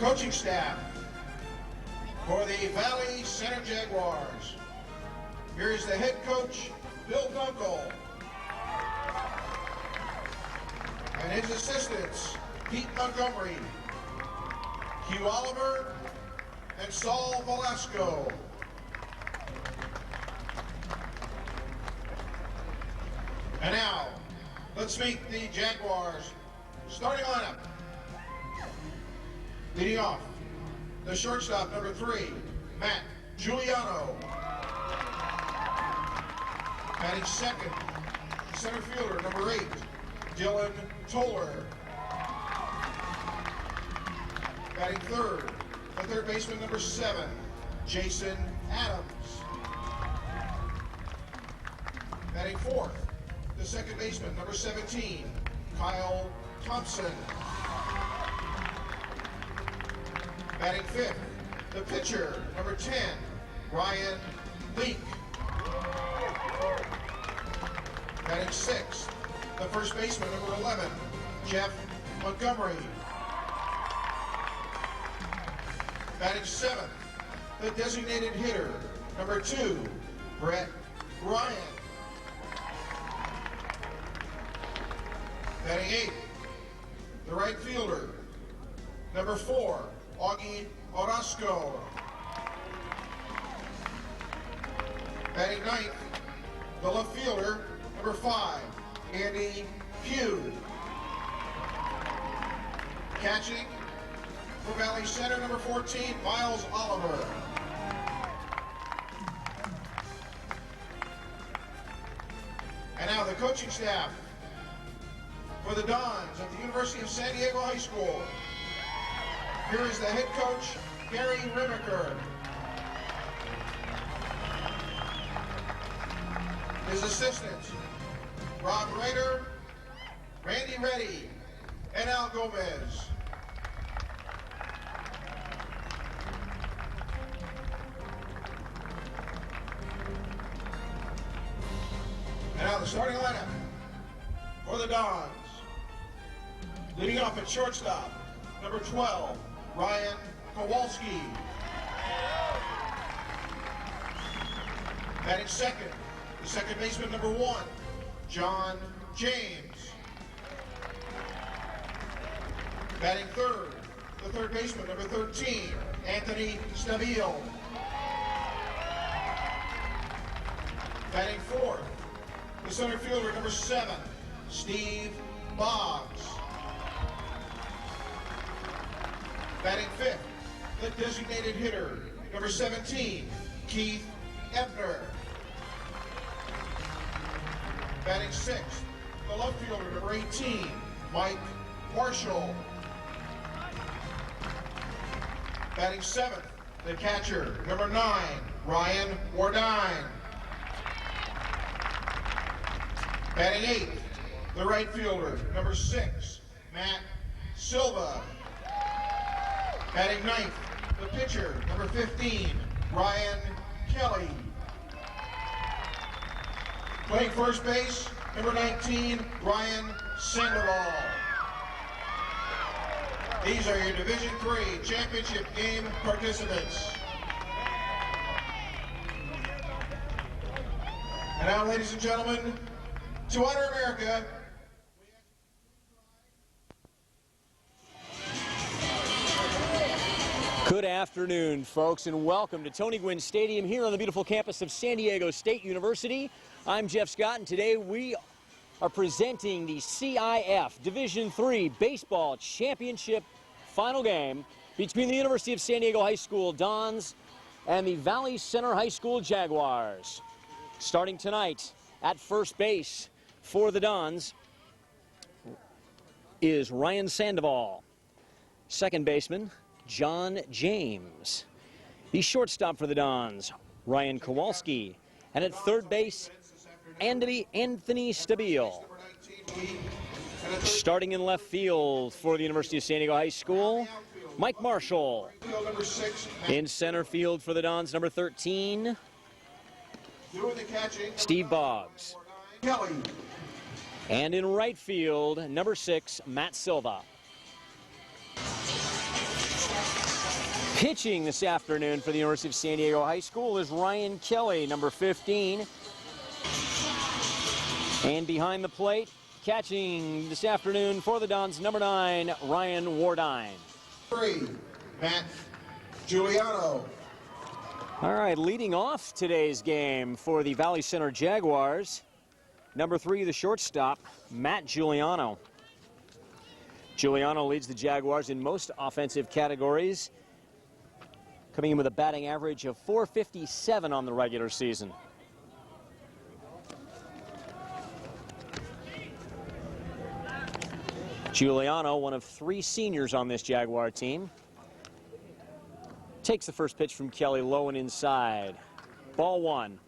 coaching staff for the Valley Center Jaguars. Here's the head coach, Bill Dunkel, and his assistants, Pete Montgomery, Hugh Oliver, and Saul Velasco. And now, let's meet the Jaguars starting lineup. Leading off, the shortstop, number 3, Matt Giuliano. Batting second, center fielder, number 8, Dylan Toller. Batting third, the third baseman, number 7, Jason Adams. Batting fourth, the second baseman, number 17, Kyle Thompson. Batting fifth, the pitcher, number 10, Ryan Leak. Batting sixth, the first baseman, number 11, Jeff Montgomery. Batting seventh, the designated hitter, number 2, Brett Ryan. Batting eighth, the right fielder, number 4, Augie Orozco. Batting ninth, the left fielder, number 5, Andy Pugh. Catching for Valley Center, number 14, Miles Oliver. And now the coaching staff for the Dons of the University of San Diego High School. Here is the head coach, Gary Rimiker. His assistants, Rob Rader, Randy Reddy, and Al Gomez. And now the starting lineup for the Dons. Leading off at shortstop, number 12, Ryan Kowalski. Batting second, the second baseman, number 1, John James. Batting third, the third baseman, number 13, Anthony Stabile. Batting fourth, the center fielder, number 7, Steve Boggs. Batting fifth, the designated hitter, number 17, Keith Ebner. Batting sixth, the left fielder, number 18, Mike Marshall. Batting seventh, the catcher, number 9, Ryan Wardine. Batting eighth, the right fielder, number 6, Matt Silva. Batting ninth, the pitcher, number 15, Ryan Kelly. Playing first base, number 19, Ryan Sandoval. These are your Division III championship game participants. And now, ladies and gentlemen, to honor America, good afternoon, folks, and welcome to Tony Gwynn Stadium here on the beautiful campus of San Diego State University. I'm Jeff Scott, and today we are presenting the CIF Division III Baseball Championship final game between the University of San Diego High School Dons and the Valley Center High School Jaguars. Starting tonight at first base for the Dons is Ryan Sandoval. Second baseman, John James. The shortstop for the Dons, Ryan Kowalski. And at third base, Anthony Stabile. Starting in left field for the University of San Diego High School, Mike Marshall. In center field for the Dons, number 13, Steve Boggs. And in right field, number 6, Matt Silva. Pitching this afternoon for the University of San Diego High School is Ryan Kelly, number 15. And behind the plate, catching this afternoon for the Dons, number 9, Ryan Wardine. 3, Matt Giuliano. All right, leading off today's game for the Valley Center Jaguars, number 3, the shortstop, Matt Giuliano. Giuliano leads the Jaguars in most offensive categories, coming in with a batting average of .457 on the regular season. Giuliano, one of 3 seniors on this Jaguar team, takes the first pitch from Kelly, low and inside. Ball 1.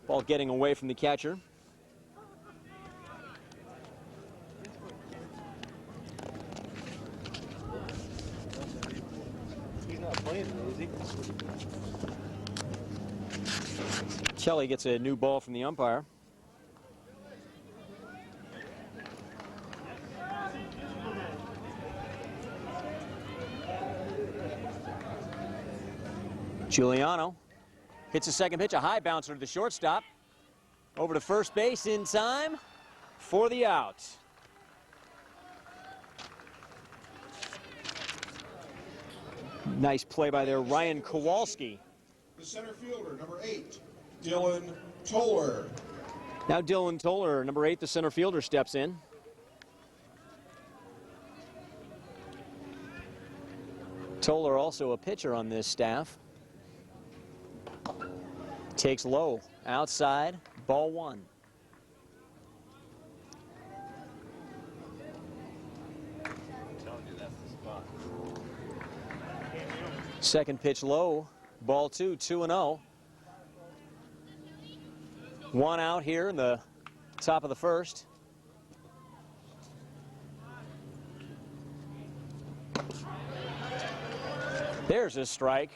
Ball getting away from the catcher. He's not playing, is he? Kelly gets a new ball from the umpire. Giuliano hits a second pitch, a high bouncer to the shortstop. Over to first base in time for the out. Nice play by there, Ryan Kowalski. The center fielder, number 8, Dylan Toller. Now Dylan Toller, number 8, the center fielder, steps in. Toller also a pitcher on this staff. Takes low, outside, ball 1. Second pitch low, ball 2, 2-0. 1 out here in the top of the first. There's a strike.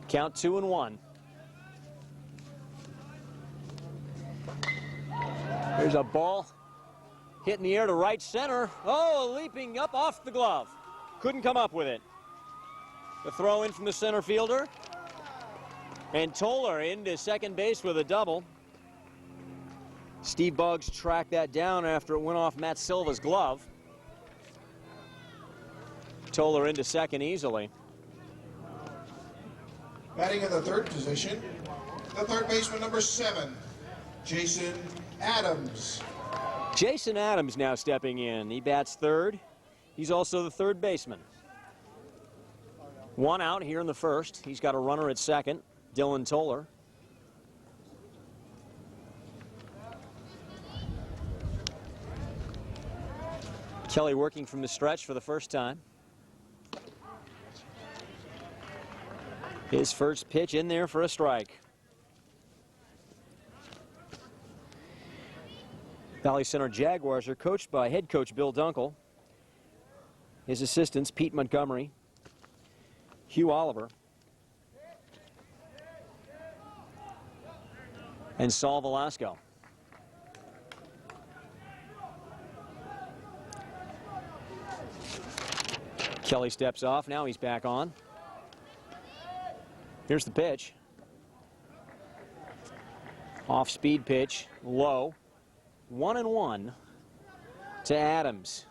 Count 2-1. There's a ball hit in the air to right center. Oh, leaping up off the glove. Couldn't come up with it. The throw in from the center fielder. And Toller into second base with a double. Steve Buggs tracked that down after it went off Matt Silva's glove. Toller into second easily. Batting in the third position, the third baseman, number 7, Jason Adams. Jason Adams now stepping in. He bats third. He's also the third baseman. 1 out here in the first. He's got a runner at second, Dylan Toller. Kelly working from the stretch for the first time. His first pitch in there for a strike. Valley Center Jaguars are coached by head coach Bill Dunkel. His assistants Pete Montgomery, Hugh Oliver, and Saul Velasco. Kelly steps off. Now he's back on. Here's the pitch. Off-speed pitch, low. 1-1 to Adams.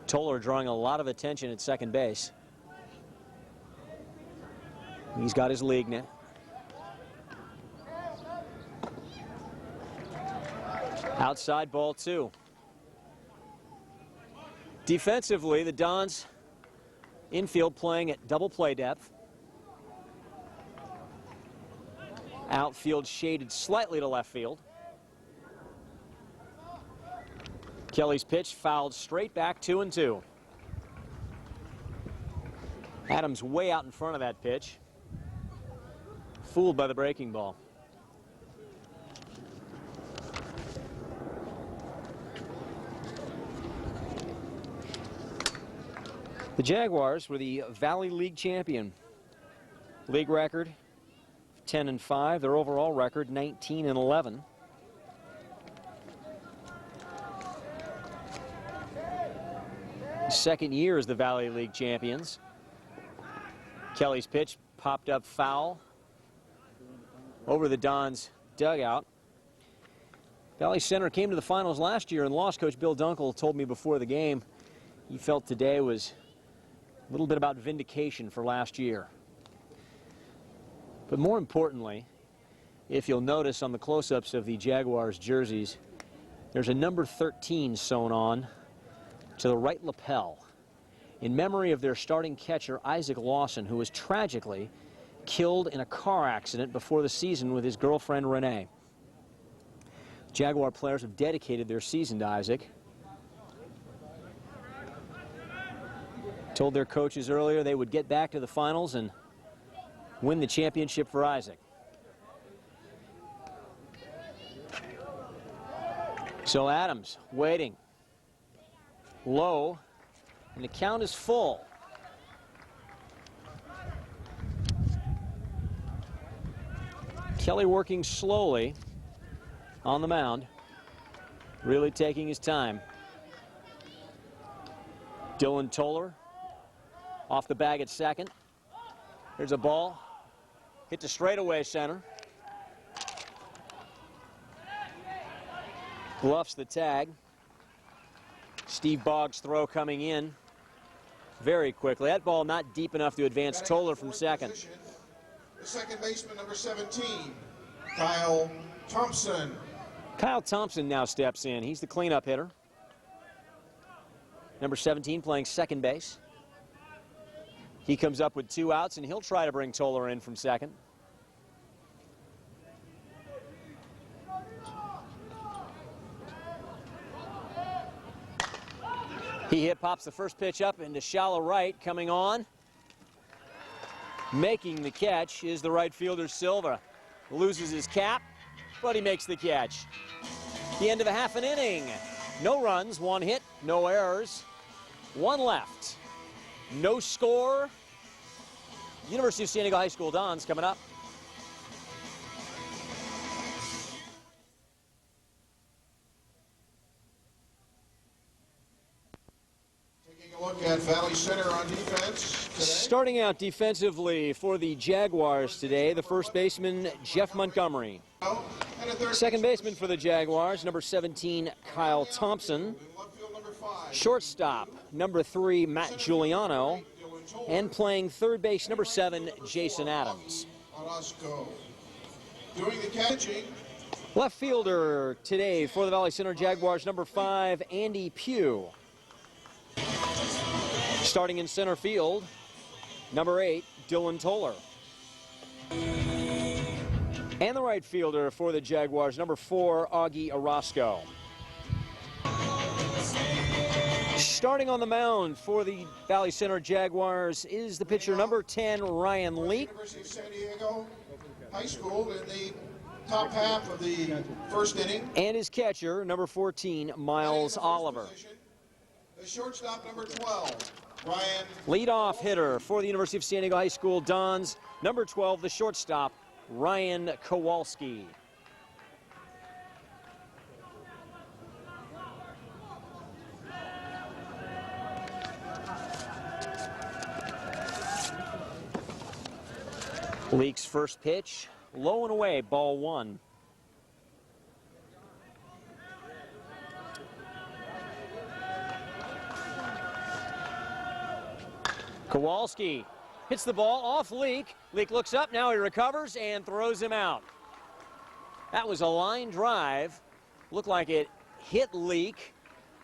Toller drawing a lot of attention at second base. He's got his league net. Outside ball 2. Defensively, the Dons infield playing at double play depth. Outfield shaded slightly to left field. Kelly's pitch fouled straight back, 2-2. Adams way out in front of that pitch. Fooled by the breaking ball. The Jaguars were the Valley League champion. League record 10-5. Their overall record 19-11. second year as the Valley League champions. Kelly's pitch popped up foul over the Dons dugout. Valley Center came to the finals last year and lost. Coach Bill Dunkel told me before the game he felt today was a little bit about vindication for last year. But more importantly, if you'll notice on the close-ups of the Jaguars jerseys, there's a number 13 sewn on to the right lapel in memory of their starting catcher, Isaac Lawson, who was tragically killed in a car accident before the season with his girlfriend, Renee. Jaguar players have dedicated their season to Isaac. Told their coaches earlier they would get back to the finals and win the championship for Isaac. So Adams waiting. Low, and the count is full. Kelly working slowly on the mound, really taking his time. Dylan Toller off the bag at second. There's a ball hit to straightaway center. Bluffs the tag. Steve Boggs' throw coming in very quickly. That ball not deep enough to advance Toller from second. Position, the second baseman, number 17, Kyle Thompson. Kyle Thompson now steps in. He's the cleanup hitter. Number 17 playing second base. He comes up with 2 outs, and he'll try to bring Toller in from second. He pops the first pitch up into shallow right. Coming on, making the catch is the right fielder Silva. Loses his cap, but he makes the catch. The end of a half an inning. No runs, 1 hit, no errors, 1 left. No score. University of San Diego High School Dons coming up. Taking a look at Valley Center on defense today. Starting out defensively for the Jaguars today, the first baseman, Jeff Montgomery. And a third Second baseman for the Jaguars, number 17, Kyle Thompson. in left field, number 5, Shortstop, number 3, Matt Giuliano. Dylan Toller. And playing third base, number 7, Jason Adams. Orozco. Doing the catching, Left fielder today for the Valley Center Jaguars, number 5, Andy Pugh. Starting in center field, number 8, Dylan Toller. And the right fielder for the Jaguars, number 4, Augie Orozco. Starting on the mound for the Valley Center Jaguars is the pitcher, number 10, Ryan Leak. University of San Diego High School in the top half of the first inning. And his catcher, number 14, Miles Oliver. The shortstop, number 12, Ryan. Leadoff hitter for the University of San Diego High School Dons, number 12, the shortstop, Ryan Kowalski. Leak's first pitch, low and away, ball 1. Kowalski hits the ball off Leak. Leak looks up, now he recovers and throws him out. That was a line drive. Looked like it hit Leak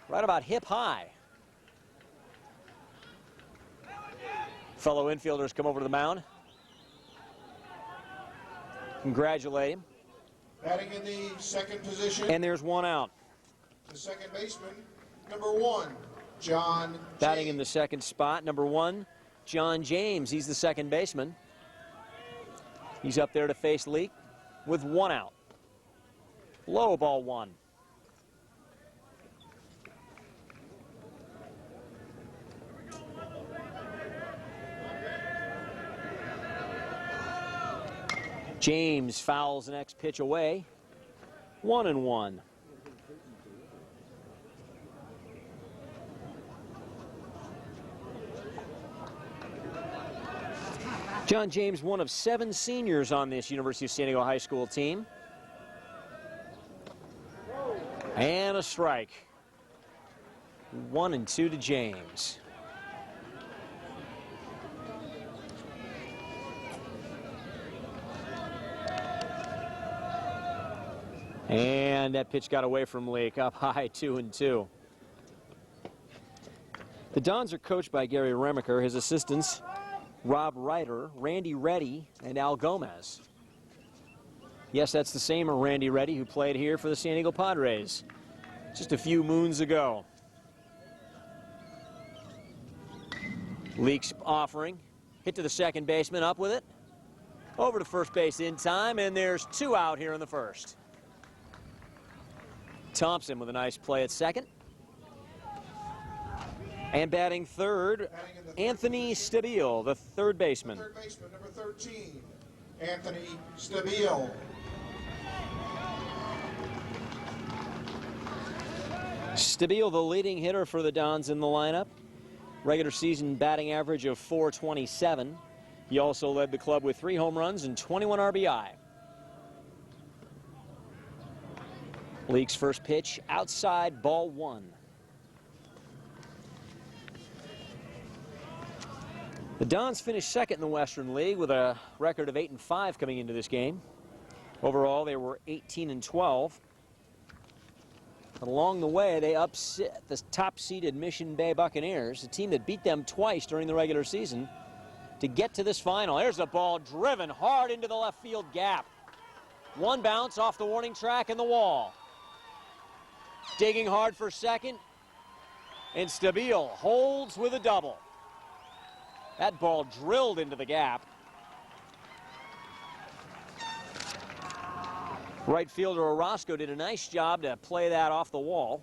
right about hip high. Fellow infielders come over to the mound. Congratulate him. Batting in the second position, And there's 1 out. the second baseman, number 1, John. Batting in the James. second spot, number 1, John James. He's the second baseman. He's up there to face Leak with 1 out. Low, ball 1. James fouls the next pitch away. 1-1. John James, one of 7 seniors on this University of San Diego High School team. And a strike. 1-2 to James. And that pitch got away from Leake, up high, 2-2. The Dons are coached by Gary Remacher. His assistants, Rob Ryder, Randy Reddy, and Al Gomez. Yes, that's the same Randy Reddy who played here for the San Diego Padres just a few moons ago. Leake's offering, hit to the second baseman, up with it, over to first base in time, and there's 2 out here in the first. Thompson with a nice play at second. And batting third, Anthony Stabile, the third baseman. Third baseman, number 13, Anthony Stabile. Stabile, the leading hitter for the Dons in the lineup. Regular season batting average of .427. He also led the club with 3 home runs and 21 RBI. Leake's first pitch, outside, ball 1. The Dons finished second in the Western League with a record of 8-5 coming into this game. Overall, they were 18-12. But along the way, they upset the top-seeded Mission Bay Buccaneers, a team that beat them twice during the regular season, to get to this final. There's a ball driven hard into the left field gap. One bounce off the warning track and the wall. Digging hard for second, and Stabile holds with a double. That ball drilled into the gap. Right fielder Orozco did a nice job to play that off the wall.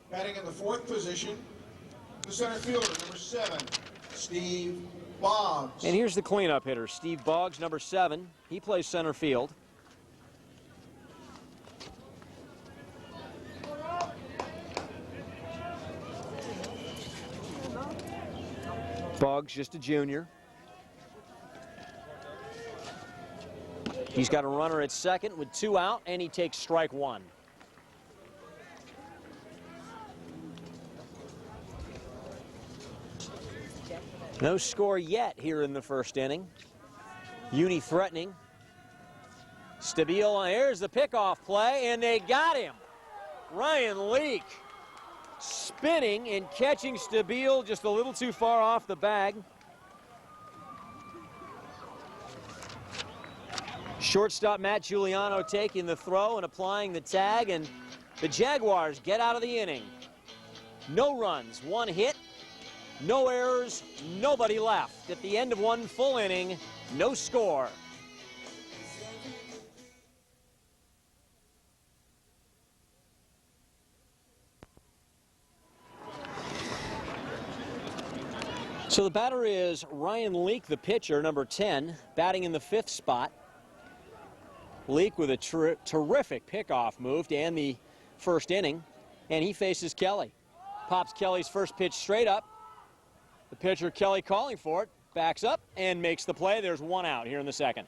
Batting in the 4th position, the center fielder, number 7, Steve Boggs. And here's the cleanup hitter, Steve Boggs, number 7. He plays center field. Boggs, just a junior. He's got a runner at second with 2 out, and he takes strike 1. No score yet here in the first inning. Uni threatening. Stabile, here's the pickoff play, and they got him. Ryan Leake spinning and catching Stabile just a little too far off the bag. Shortstop Matt Giuliano taking the throw and applying the tag, and the Jaguars get out of the inning. No runs, 1 hit, no errors, nobody left. At the end of 1 full inning, no score. So the batter is Ryan Leake, the pitcher, number 10, batting in the 5th spot. Leake with a terrific pickoff move to end the first inning, and he faces Kelly. Pops Kelly's first pitch straight up. The pitcher, Kelly, calling for it, backs up and makes the play. There's 1 out here in the second.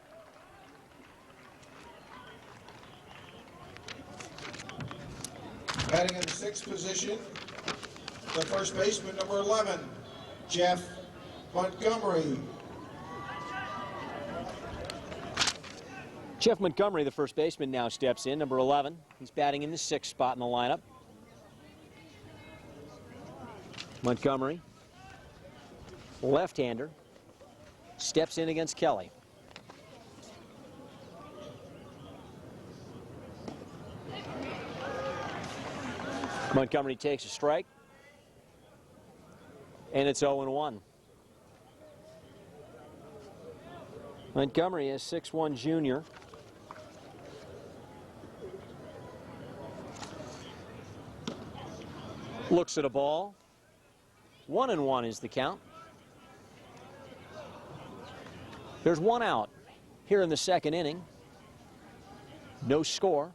Batting in the 6th position, the first baseman, number 11, Jeff Montgomery. Jeff Montgomery, the first baseman, now steps in, number 11. He's batting in the 6th spot in the lineup. Montgomery, left-hander, steps in against Kelly. Montgomery takes a strike, and it's 0-1. Montgomery is 6'1" junior. Looks at a ball. 1-1 is the count. There's 1 out here in the second inning. No score.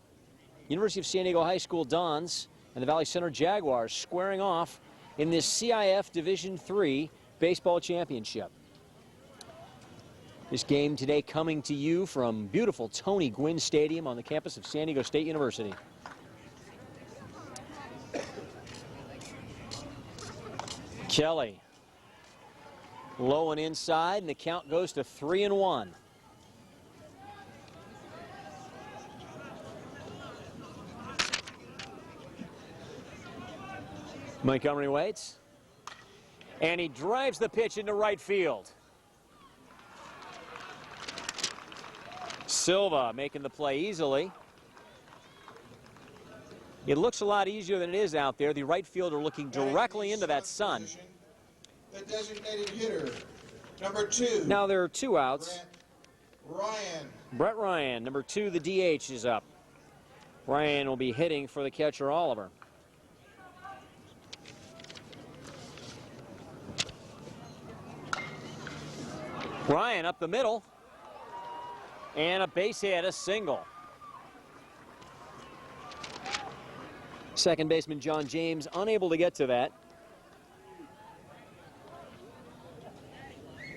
University of San Diego High School Dons and the Valley Center Jaguars squaring off in this CIF Division III baseball championship. This game today coming to you from beautiful Tony Gwynn Stadium on the campus of San Diego State University. Kelly low and inside, and the count goes to 3-1. Montgomery waits, and he drives the pitch into right field. Silva making the play easily. It looks a lot easier than it is out there. The right fielder looking directly into that sun. The designated hitter, number 2. Now there are 2 outs. Ryan. Brett Ryan, number 2, the DH, is up. Ryan will be hitting for the catcher Oliver. Ryan up the middle. And a base hit, a single. Second baseman John James unable to get to that.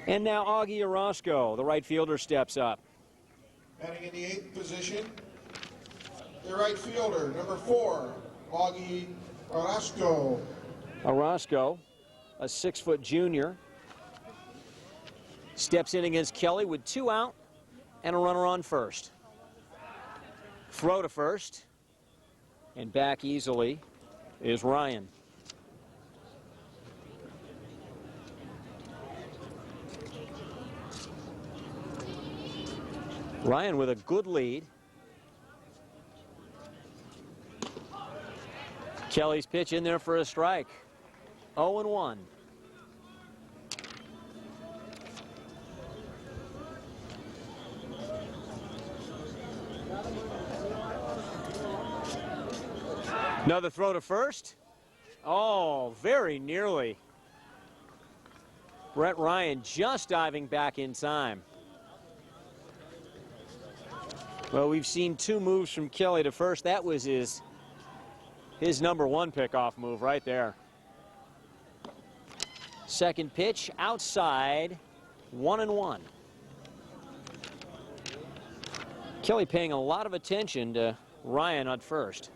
And now Augie Orozco, the right fielder, steps up. Batting in the 8th position, the right fielder, number 4, Augie Orozco. Orozco, a 6-foot junior, steps in against Kelly with 2 out and a runner on first. Throw to first, and back easily is Ryan. Ryan with a good lead. Kelly's pitch in there for a strike. 0-1. Another throw to first. Oh, very nearly. Brett Ryan just diving back in time. Well, we've seen 2 moves from Kelly to first. That was his number 1 pickoff move right there. Second pitch outside, 1-1. Kelly paying a lot of attention to Ryan at first.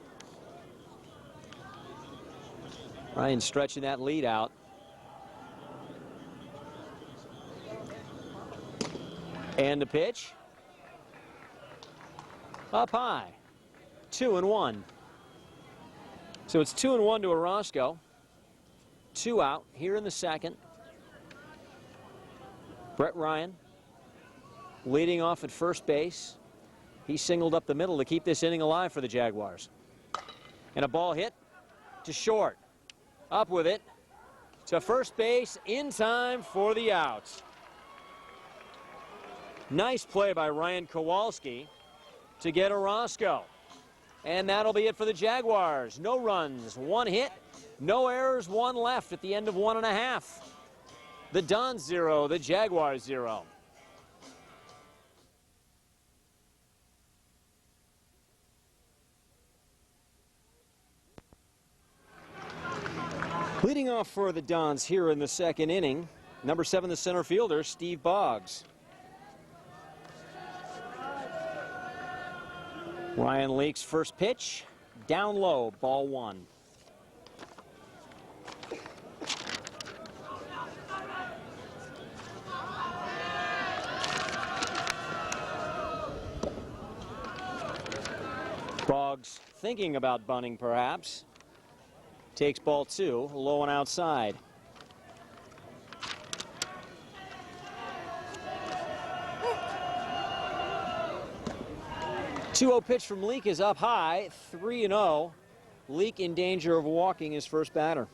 Ryan stretching that lead out. And the pitch. Up high. 2-1. So it's 2-1 to Orozco. 2 out here in the second. Brett Ryan leading off at first base. He singled up the middle to keep this inning alive for the Jaguars. And a ball hit to short. Up with it to first base in time for the outs. Nice play by Ryan Kowalski to get Orozco. And that'll be it for the Jaguars. No runs, 1 hit, no errors, 1 left at the end of 1.5. The Dons 0, the Jaguars 0. Leading off for the Dons here in the second inning, number 7, the center fielder, Steve Boggs. Ryan Leake's first pitch, down low, ball 1. Boggs thinking about bunting perhaps. Takes ball 2, low and outside. Two-0 pitch from Leake is up high, 3-0. Leake in danger of walking his first batter.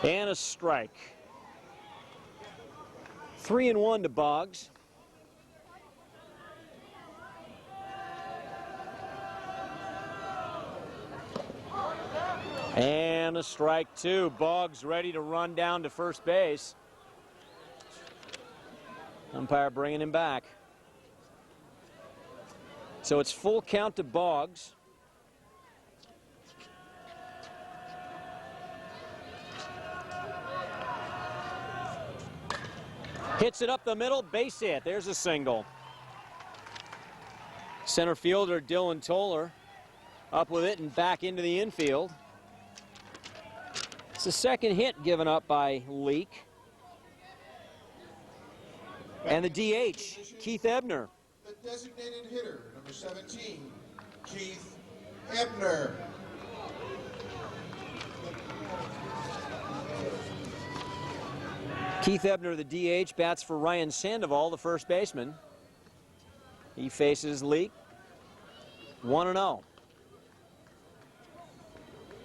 And a strike. 3-1 to Boggs. And a strike 2. Boggs ready to run down to first base. Umpire bringing him back. So it's full count to Boggs. Hits it up the middle, base hit. There's a single. Center fielder Dylan Toller up with it and back into the infield. It's the second hit given up by Leake. And the DH, Keith Ebner. The designated hitter, number 17, Keith Ebner. Keith Ebner, the DH, bats for Ryan Sandoval, the first baseman. He faces Leake. 1-0.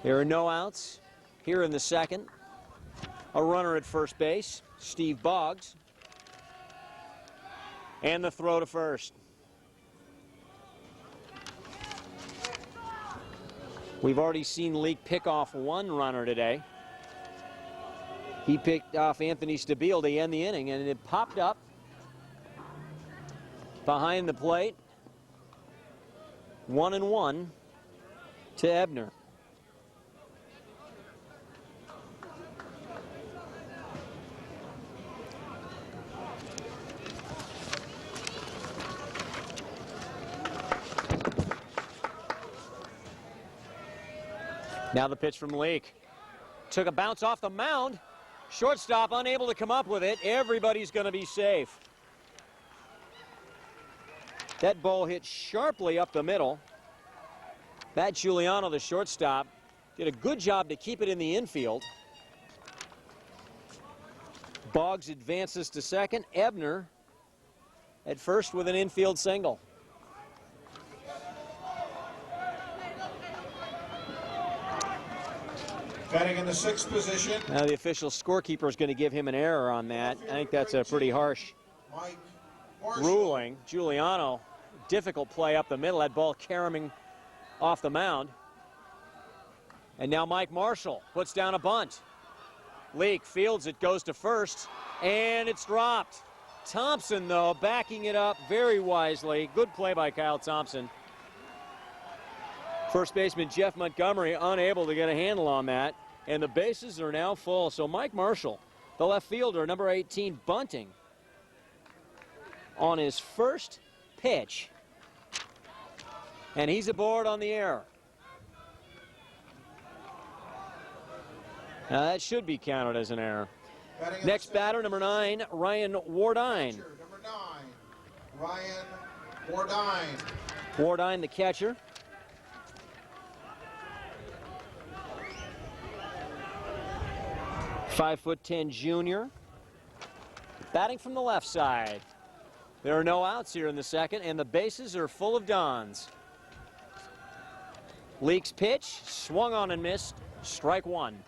There are no outs here in the second. A runner at first base, Steve Boggs. And the throw to first. We've already seen Leake pick off one runner today. He picked off Anthony Stabile to end the inning, and it popped up behind the plate. 1-1 to Ebner. Now the pitch from Leake. Took a bounce off the mound. Shortstop unable to come up with it. Everybody's going to be safe. That ball hit sharply up the middle. Matt Giuliano, the shortstop, did a good job to keep it in the infield. Boggs advances to second. Ebner at first with an infield single. Batting in the 6th position. Now the official scorekeeper is going to give him an error on that. I think that's a pretty harsh Mike Marshall. ruling. Giuliano, difficult play up the middle. That ball caroming off the mound. And now Mike Marshall puts down a bunt. Leake fields it, goes to first, and it's dropped. Thompson, though, backing it up very wisely. Good play by Kyle Thompson. First baseman Jeff Montgomery unable to get a handle on that, and the bases are now full. So Mike Marshall, the left fielder, number 18, bunting on his first pitch, and he's aboard on the error. Now that should be counted as an error. Next batter, number 9, Ryan Wardine. Number 9, Ryan Wardine. Wardine, the catcher. 5'10" junior. Batting from the left side. There are no outs here in the second, and the bases are full of Dons. Leake's pitch, swung on and missed. Strike one.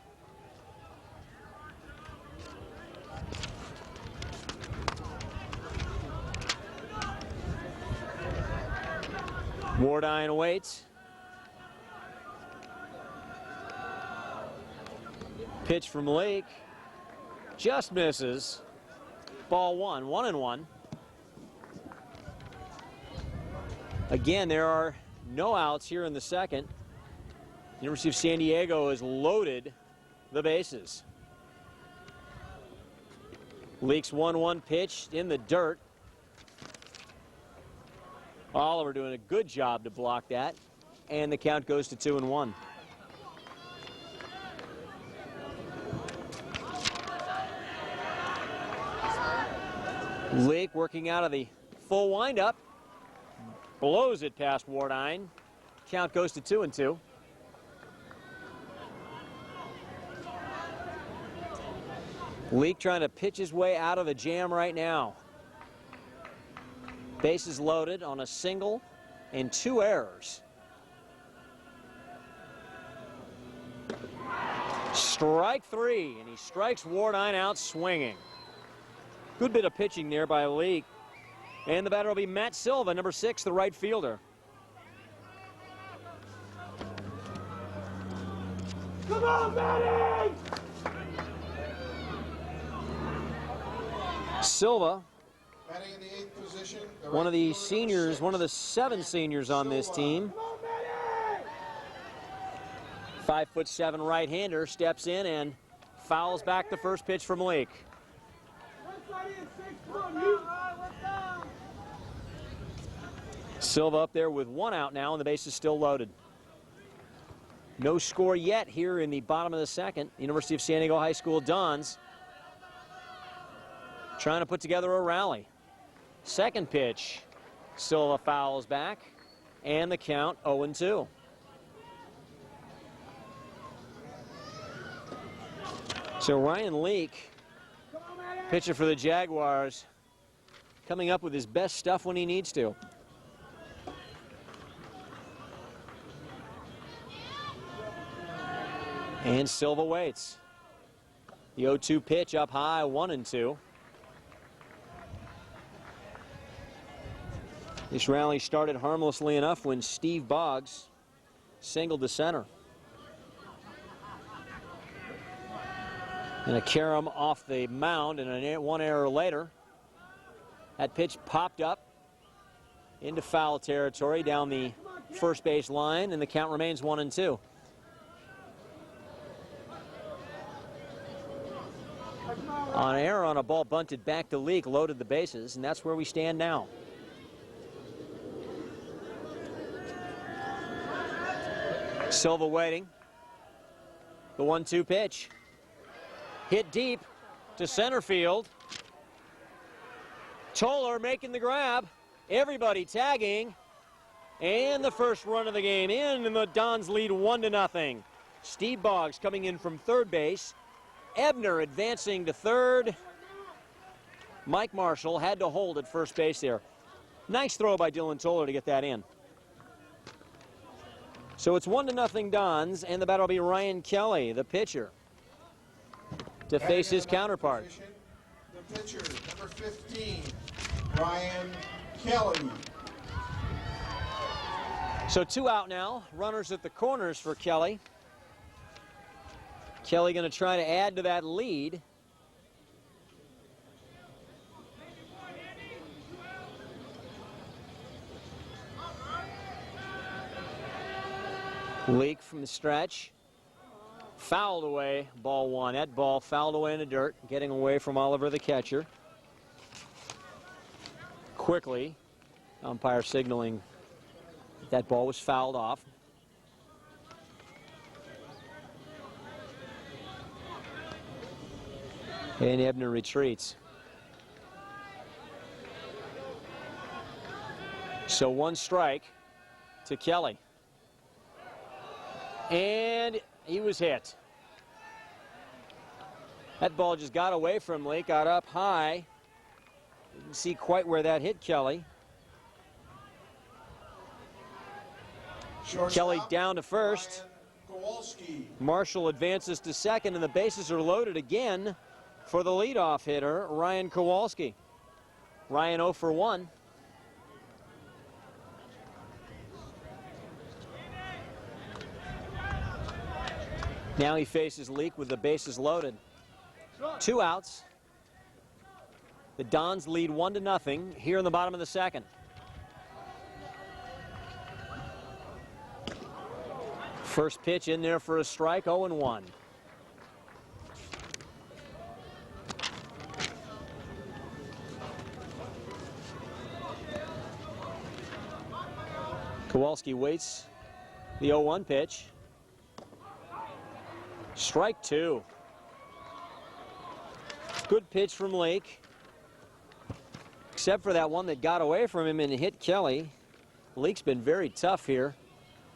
Wardine waits. Pitch from Leake. Just misses. Ball one, 1-1. Again, there are no outs here in the second. University of San Diego has loaded the bases. Leake's 1-1 pitch in the dirt. Oliver doing a good job to block that, and the count goes to 2-1. Leake working out of the full windup, blows it past Wardine. Count goes to 2-2. Leake trying to pitch his way out of the jam right now. Bases loaded on a single and 2 errors. Strike 3, and he strikes Wardine out swinging. Good bit of pitching there by Leake. And the batter will be Matt Silva, number 6, the right fielder. Come on, Matty! Silva, Batting in the 8th position. one of the seniors, one of the 7 seniors on this team. 5'7" right-hander steps in and fouls back the first pitch from Leake. Silva up there with 1 out now, and the base is still loaded. No score yet here in the bottom of the second. University of San Diego High School Dons trying to put together a rally. Second pitch, Silva fouls back, and the count 0-2. So Ryan Leake, pitcher for the Jaguars, coming up with his best stuff when he needs to. And Silva waits. The 0-2 pitch up high, 1-2. This rally started harmlessly enough when Steve Boggs singled to center. And a carom off the mound, and one error later, that pitch popped up into foul territory down the first base line, and the count remains 1-2. On error on a ball bunted back to Leake, loaded the bases, and that's where we stand now. Silva waiting. The 1-2 pitch. Hit deep to center field. Toller making the grab. Everybody tagging. And the first run of the game in, and the Dons lead 1-0. Steve Boggs coming in from third base. Ebner advancing to third. Mike Marshall had to hold at first base there. Nice throw by Dylan Toller to get that in. So it's 1-0 Dons, and the batter will be Ryan Kelly, the pitcher, to face his counterpart. The pitcher, number 15, Ryan Kelly. So 2 out now, runners at the corners for Kelly. Kelly going to try to add to that lead. Leak from the stretch. Fouled away, ball 1. That ball fouled away in the dirt, getting away from Oliver, the catcher. Quickly, umpire signaling that ball was fouled off. And Ebner retreats. So 1 strike to Kelly. And he was hit. That ball just got away from Leake, got up high. You can see quite where that hit Kelly. Shortstop, Kelly down to first. Ryan Kowalski. Marshall advances to second, and the bases are loaded again for the leadoff hitter, Ryan Kowalski. Ryan 0 for 1. Now he faces Leake with the bases loaded. 2 outs. The Dons lead 1-0 here in the bottom of the second. First pitch in there for a strike, 0-1. Kowalski waits the 0-1 pitch. Strike 2. Good pitch from Leake. Except for that one that got away from him and hit Kelly. Leake's been very tough here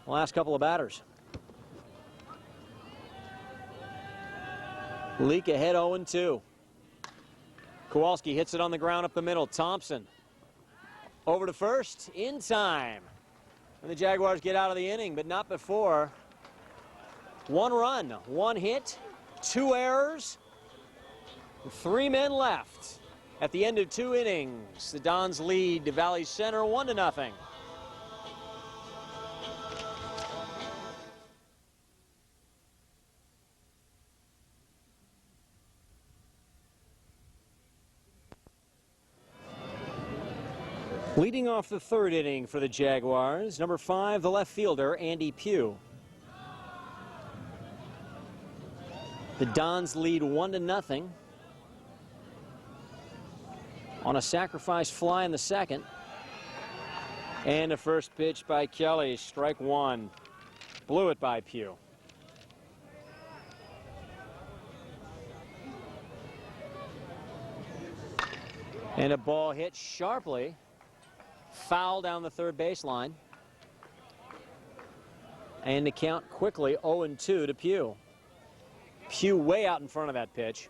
the last couple of batters. Leake ahead 0-2. Kowalski hits it on the ground up the middle. Thompson over to first in time. And the Jaguars get out of the inning, but not before. 1 run, 1 hit, 2 errors, 3 men left. At the end of 2 innings, the Dons lead to Valley Center 1-0. Leading off the 3rd inning for the Jaguars, number 5, the left fielder, Andy Pugh. The Dons lead 1-0. on a sacrifice fly in the second. And the first pitch by Kelly, strike one. Blew it by Pugh. And a ball hit sharply, foul down the third baseline. And the count quickly 0-2 to Pugh. Pugh way out in front of that pitch.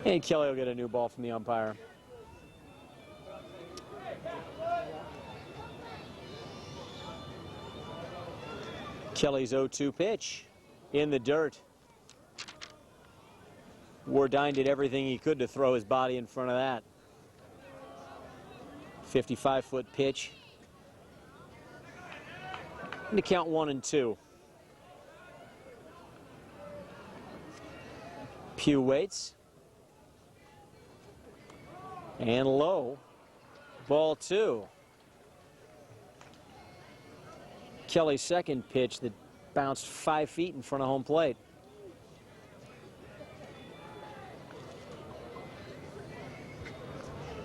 And Kelly will get a new ball from the umpire. Kelly's 0-2 pitch in the dirt. Wardine did everything he could to throw his body in front of that. 55-foot pitch. And to count 1-2. Pugh waits. And low. Ball two. Kelly's second pitch that bounced 5 feet in front of home plate.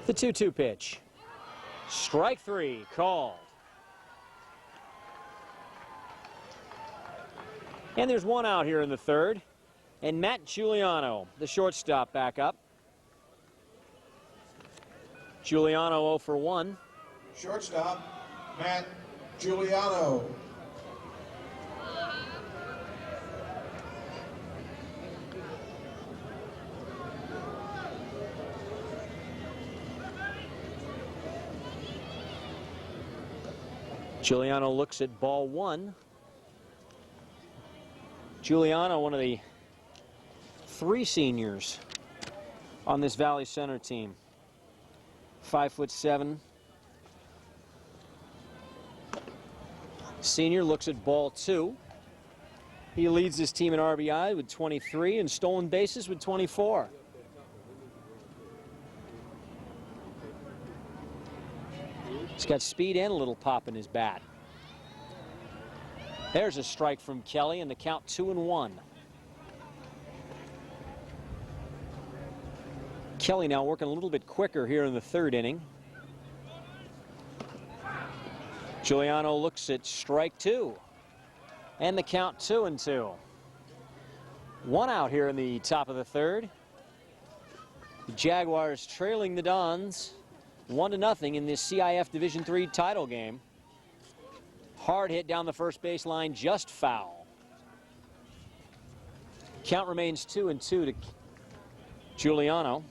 The 2-2 pitch. Strike three called. And there's one out here in the third. And Matt Giuliano, the shortstop, back up. Giuliano 0 for 1. Shortstop, Matt Giuliano. Giuliano looks at ball one. Giuliano, one of the 3 seniors on this Valley Center team. 5'7". Senior looks at ball two. He leads his team in RBI with 23 and stolen bases with 24. He's got speed and a little pop in his bat. There's a strike from Kelly, and the count 2-1. Kelly now working a little bit quicker here in the third inning. Giuliano looks at strike two. And the count 2-2. One out here in the top of the third. The Jaguars trailing the Dons 1-0 in this CIF Division III title game. Hard hit down the first baseline, just foul. Count remains 2-2 to Giuliano.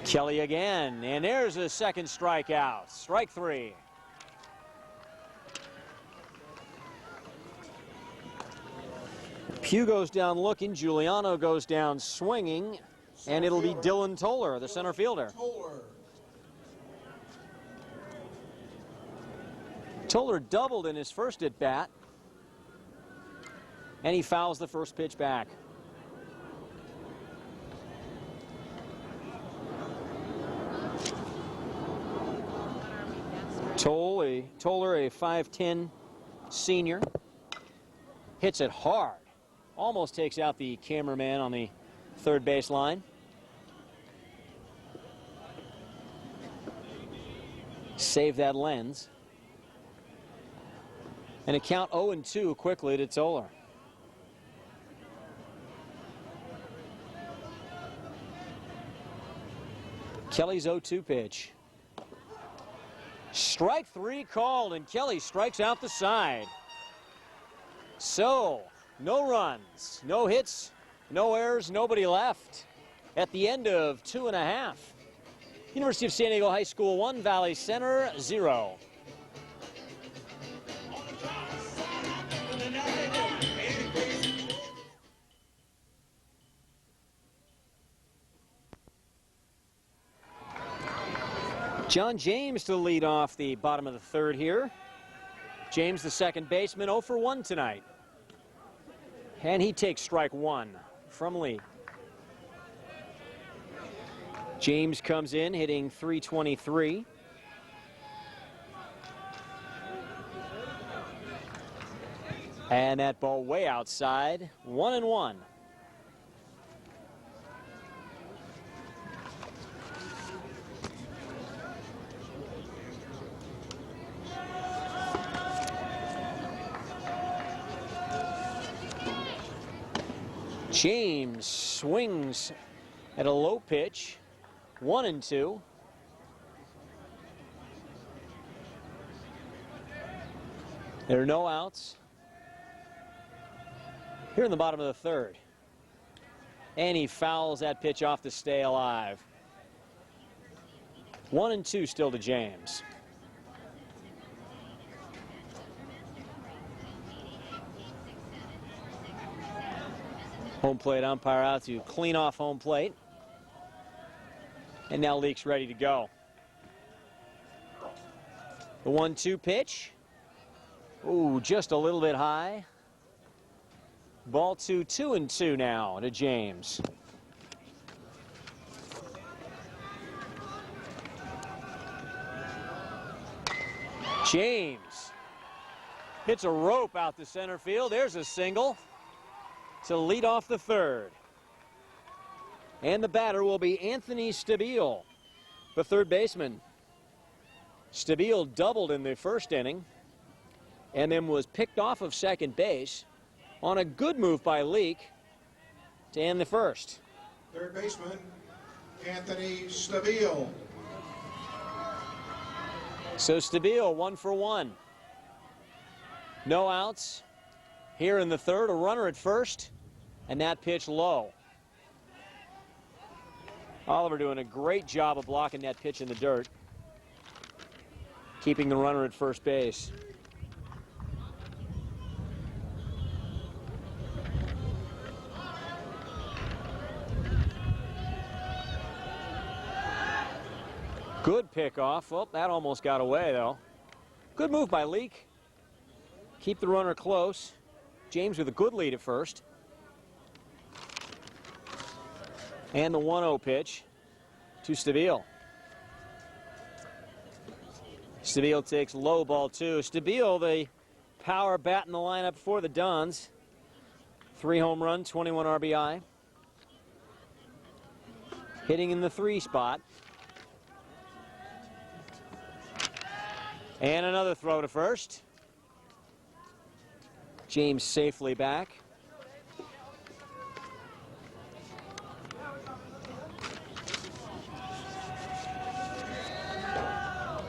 Kelly again, and there's a second strikeout. Strike three. Pugh goes down looking, Giuliano goes down swinging, and it'll be Dylan Toller, the center fielder. Toller doubled in his first at bat, and he fouls the first pitch back. Toller, a 5'10" senior, hits it hard. Almost takes out the cameraman on the third base line. Save that lens. And a count 0-2 quickly to Toller. Kelly's 0-2 pitch. Strike three called, and Kelly strikes out the side. So, no runs, no hits, no errors, nobody left at the end of 2.5. University of San Diego High School 1, Valley Center 0. John James to lead off the bottom of the third here. James, the second baseman, 0 for 1 tonight. And he takes strike one from Lee. James comes in hitting .323. And that ball way outside, 1-1. James swings at a low pitch, 1-2. There are no outs here in the bottom of the third. And he fouls that pitch off to stay alive. 1-2 still to James. Home plate umpire out to clean off home plate. And now Leake's ready to go. The 1-2 pitch. Ooh, just a little bit high. Ball 2, 2-2 now to James. James hits a rope out to center field. There's a single to lead off the third. And the batter will be Anthony Stabile, the third baseman. Stabile doubled in the first inning and then was picked off of second base on a good move by Leake to end the first. Third baseman, Anthony Stabile. So Stabile 1 for 1. No outs here in the third, a runner at first, and that pitch low. Oliver doing a great job of blocking that pitch in the dirt, keeping the runner at first base. Good pickoff. Well, that almost got away, though. Good move by Leake. Keep the runner close. James with a good lead at first. And the 1-0 pitch to Stabile. Stabile takes low, ball 2. Stabile, the power bat in the lineup for the Dons. 3 home runs, 21 RBI. Hitting in the 3 spot. And another throw to first. James safely back.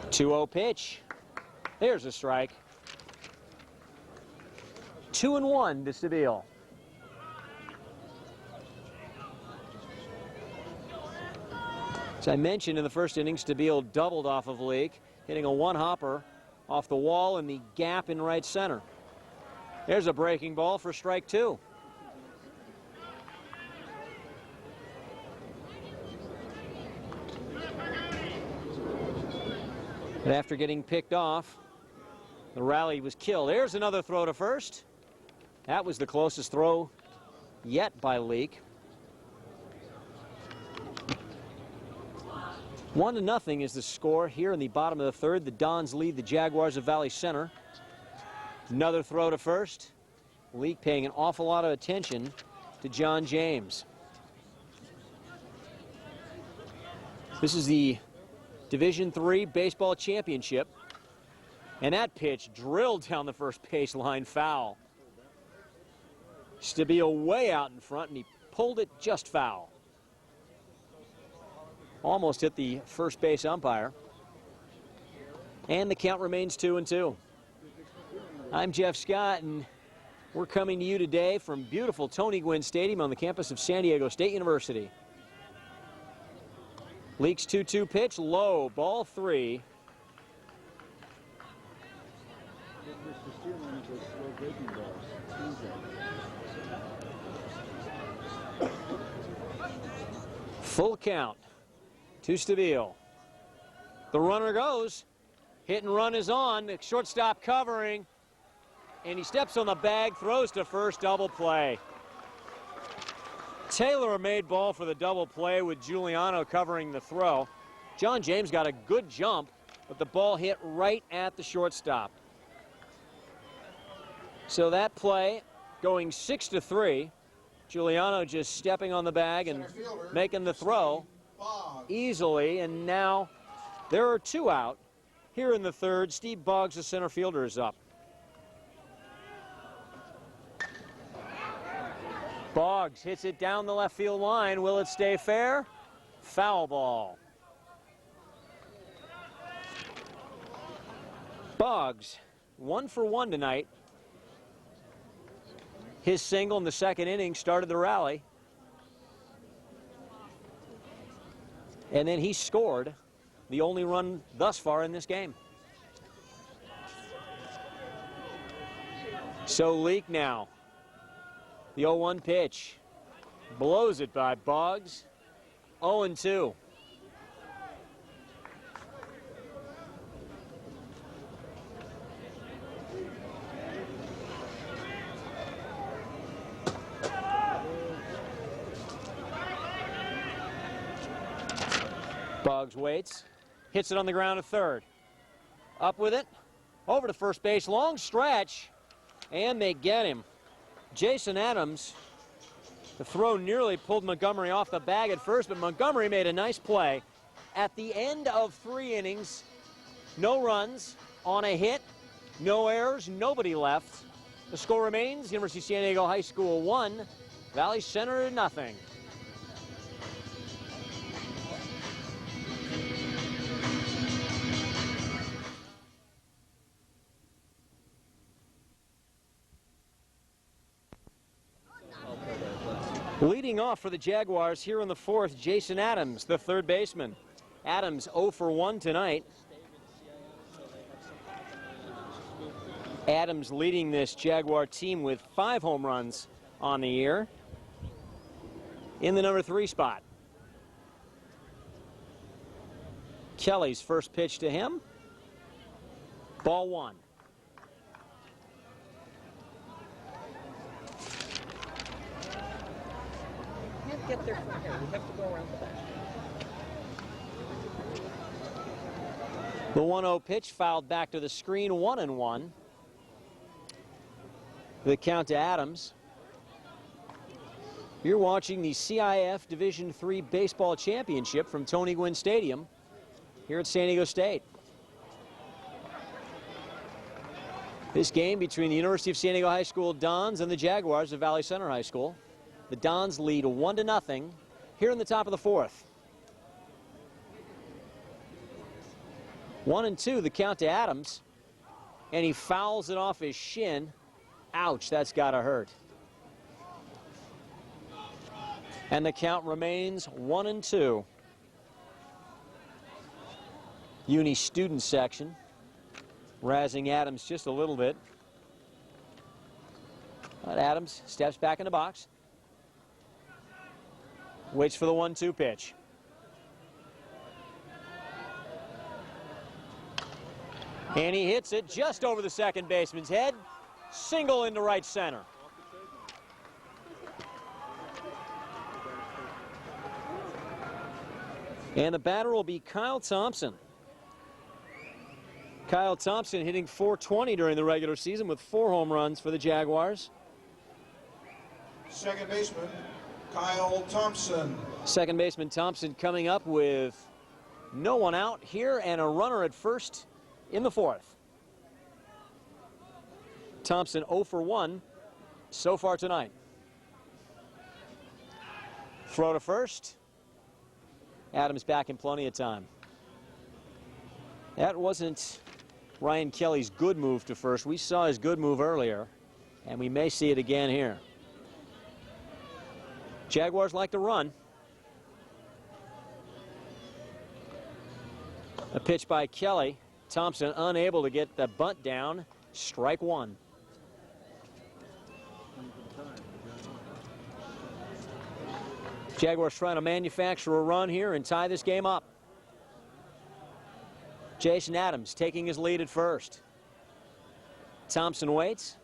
Two-0 pitch. There's a strike. 2-1 to Stabile. As I mentioned in the first inning, Stabile doubled off of Leake, hitting a one-hopper off the wall in the gap in right center. There's a breaking ball for strike 2. But after getting picked off, the rally was killed. There's another throw to first. That was the closest throw yet by Leake. 1-0 is the score here in the bottom of the third. The Dons lead the Jaguars of Valley Center. Another throw to first. Leake paying an awful lot of attention to John James. This is the Division III Baseball Championship. And that pitch drilled down the first baseline, foul. Stabile way out in front, and he pulled it just foul. Almost hit the first base umpire. And the count remains 2-2. I'm Jeff Scott, and we're coming to you today from beautiful Tony Gwynn Stadium on the campus of San Diego State University. Leake's 2-2 pitch, low, ball 3. Full count to Stabile. The runner goes. Hit and run is on. The shortstop covering. And he steps on the bag, throws to first, double play. Taylor made ball for the double play with Giuliano covering the throw. John James got a good jump, but the ball hit right at the shortstop. So that play going 6-3. Giuliano just stepping on the bag and making the throw easily, and now there are two out. Here in the third, Steve Boggs, the center fielder, is up. Boggs hits it down the left field line. Will it stay fair? Foul ball. Boggs, 1 for 1 tonight. His single in the second inning started the rally. And then he scored the only run thus far in this game. So Leake now. The 0-1 pitch. Blows it by Boggs. 0-2. Boggs waits, hits it on the ground at third. Up with it, over to first base, long stretch, and they get him. Jason Adams, the throw nearly pulled Montgomery off the bag at first, but Montgomery made a nice play. At the end of 3 innings, no runs on a hit, no errors, nobody left. The score remains University of San Diego High School 1, Valley Center 0. Leading off for the Jaguars here in the fourth, Jason Adams, the third baseman. Adams 0 for 1 tonight. Adams leading this Jaguar team with 5 home runs on the year in the number 3 spot. Kelly's first pitch to him. Ball 1. Get there from here. We have to go around the back. The 1-0 pitch fouled back to the screen, 1-1. The count to Adams. You're watching the CIF Division III Baseball Championship from Tony Gwynn Stadium here at San Diego State. This game between the University of San Diego High School Dons and the Jaguars of Valley Center High School. The Dons lead 1-0 here in the top of the fourth. 1-2, the count to Adams, and he fouls it off his shin. Ouch, that's gotta hurt. And the count remains 1-2. Uni student section razzing Adams just a little bit. But Adams steps back in the box. Waits for the 1-2 pitch. And he hits it just over the second baseman's head. Single into right center. And the batter will be Kyle Thompson. Kyle Thompson hitting .420 during the regular season with 4 home runs for the Jaguars. Second baseman, Kyle Thompson. Second baseman Thompson coming up with no one out here and a runner at first in the fourth. Thompson 0 for 1 so far tonight. Throw to first. Adams back in plenty of time. That wasn't Ryan Kelly's good move to first. We saw his good move earlier, and we may see it again here. Jaguars like to run. A pitch by Kelly. Thompson unable to get the bunt down. Strike 1. Jaguars trying to manufacture a run here and tie this game up. Jason Adams taking his lead at first. Thompson waits.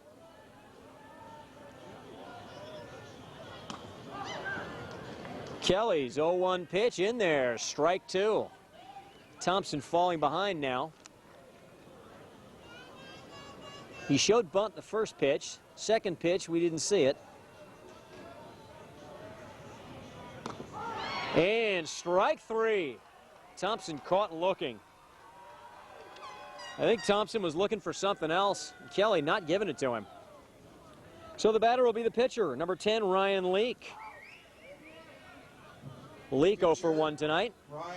Kelly's 0-1 pitch in there, strike two. Thompson falling behind now. He showed bunt the first pitch. Second pitch, we didn't see it. And strike three. Thompson caught looking. I think Thompson was looking for something else. Kelly not giving it to him. So the batter will be the pitcher, number 10, Ryan Leake. Leake 0 for 1 tonight. Ryan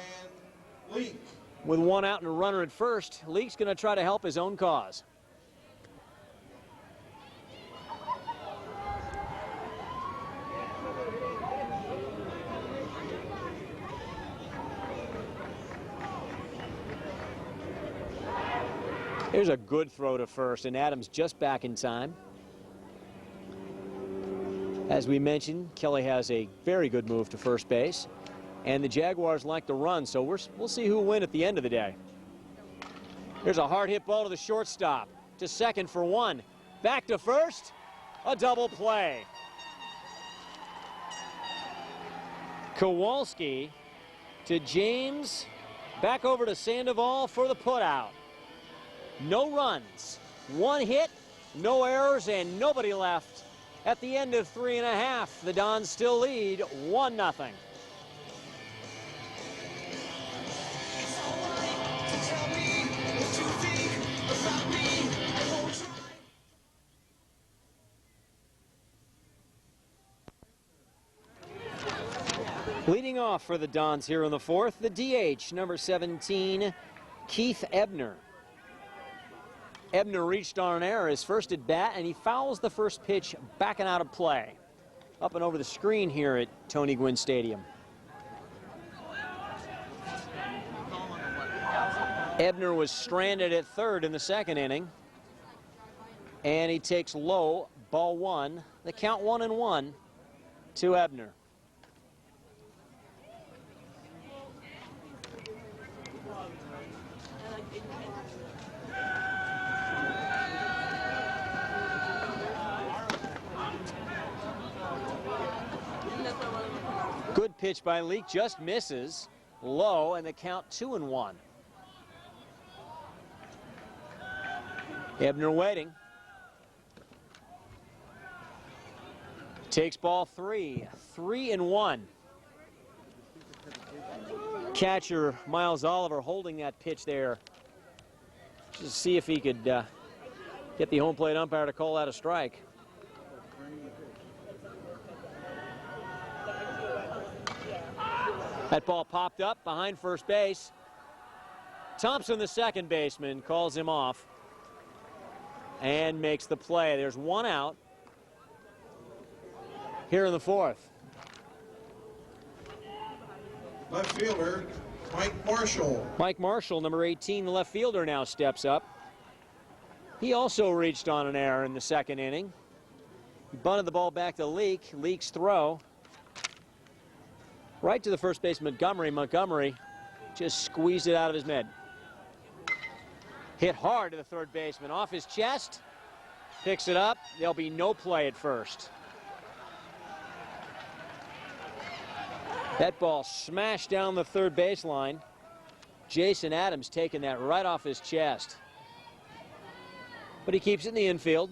Leake. With one out and a runner at first, Leake's going to try to help his own cause. Here's a good throw to first, and Adams just back in time. As we mentioned, Kelly has a very good move to first base, and the Jaguars like to run, so we'll see who will win at the end of the day. Here's a hard hit ball to the shortstop, to second for one, back to first, a double play. Kowalski to James, back over to Sandoval for the putout. No runs, one hit, no errors, and nobody left. At the end of 3.5, the Dons still lead 1-0. Leading off for the Dons here in the fourth, the DH, number 17, Keith Ebner. Ebner reached on an error his first at bat, and he fouls the first pitch back and out of play. Up and over the screen here at Tony Gwynn Stadium. Ebner was stranded at third in the second inning, and he takes low, ball one. The count 1-1 to Ebner. Good pitch by Leake, just misses, low, and the count 2-1. Ebner waiting. Takes ball three, 3-1. Catcher Miles Oliver holding that pitch there just to see if he could get the home plate umpire to call out a strike. That ball popped up behind first base. Thompson, the second baseman, calls him off and makes the play. There's one out here in the fourth. Left fielder, Mike Marshall. Mike Marshall, number 18, the left fielder, now steps up. He also reached on an error in the second inning. He bunted the ball back to Leake. Leake's throw right to the first base, Montgomery. Montgomery just squeezed it out of his mitt. Hit hard to the third baseman, off his chest, picks it up. There'll be no play at first. That ball smashed down the third baseline. Jason Adams taking that right off his chest. But he keeps it in the infield.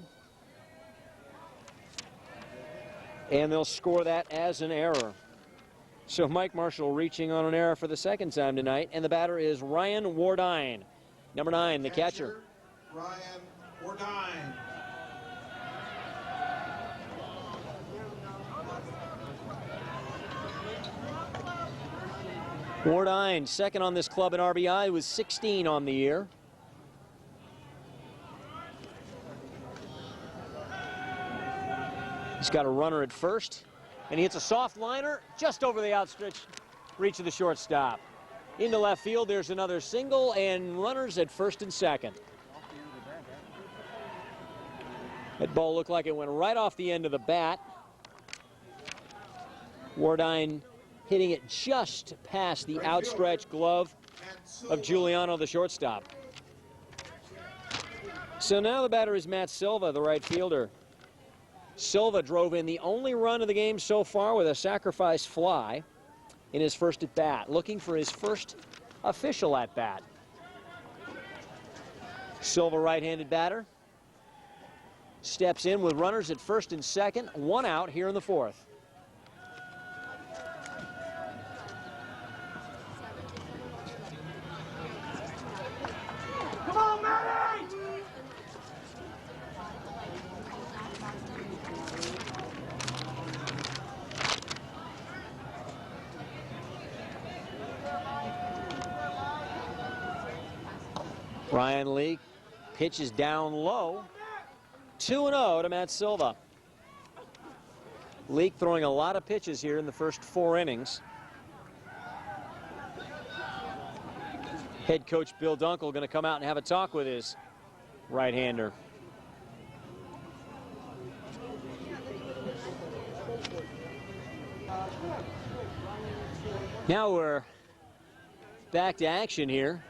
And they'll score that as an error. So Mike Marshall reaching on an error for the second time tonight, and the batter is Ryan Wardine, number 9, the catcher. Ryan Wardine. Wardine, second on this club in RBI, with 16 on the year. He's got a runner at first, and he hits a soft liner just over the outstretched reach of the shortstop. Into left field, there's another single, and runners at first and second. That ball looked like it went right off the end of the bat. Wardine hitting it just past the outstretched glove of Giuliano, the shortstop. So now the batter is Matt Silva, the right fielder. Silva drove in the only run of the game so far with a sacrifice fly. in his first at bat, looking for his first official at bat. Silva, right-handed batter, steps in with runners at first and second, one out here in the fourth. Come on, Matty! Ryan Leake pitches down low. 2-0 to Matt Silva. Leake throwing a lot of pitches here in the first 4 innings. Head coach Bill Dunkel going to come out and have a talk with his right-hander. Now we're back to action here.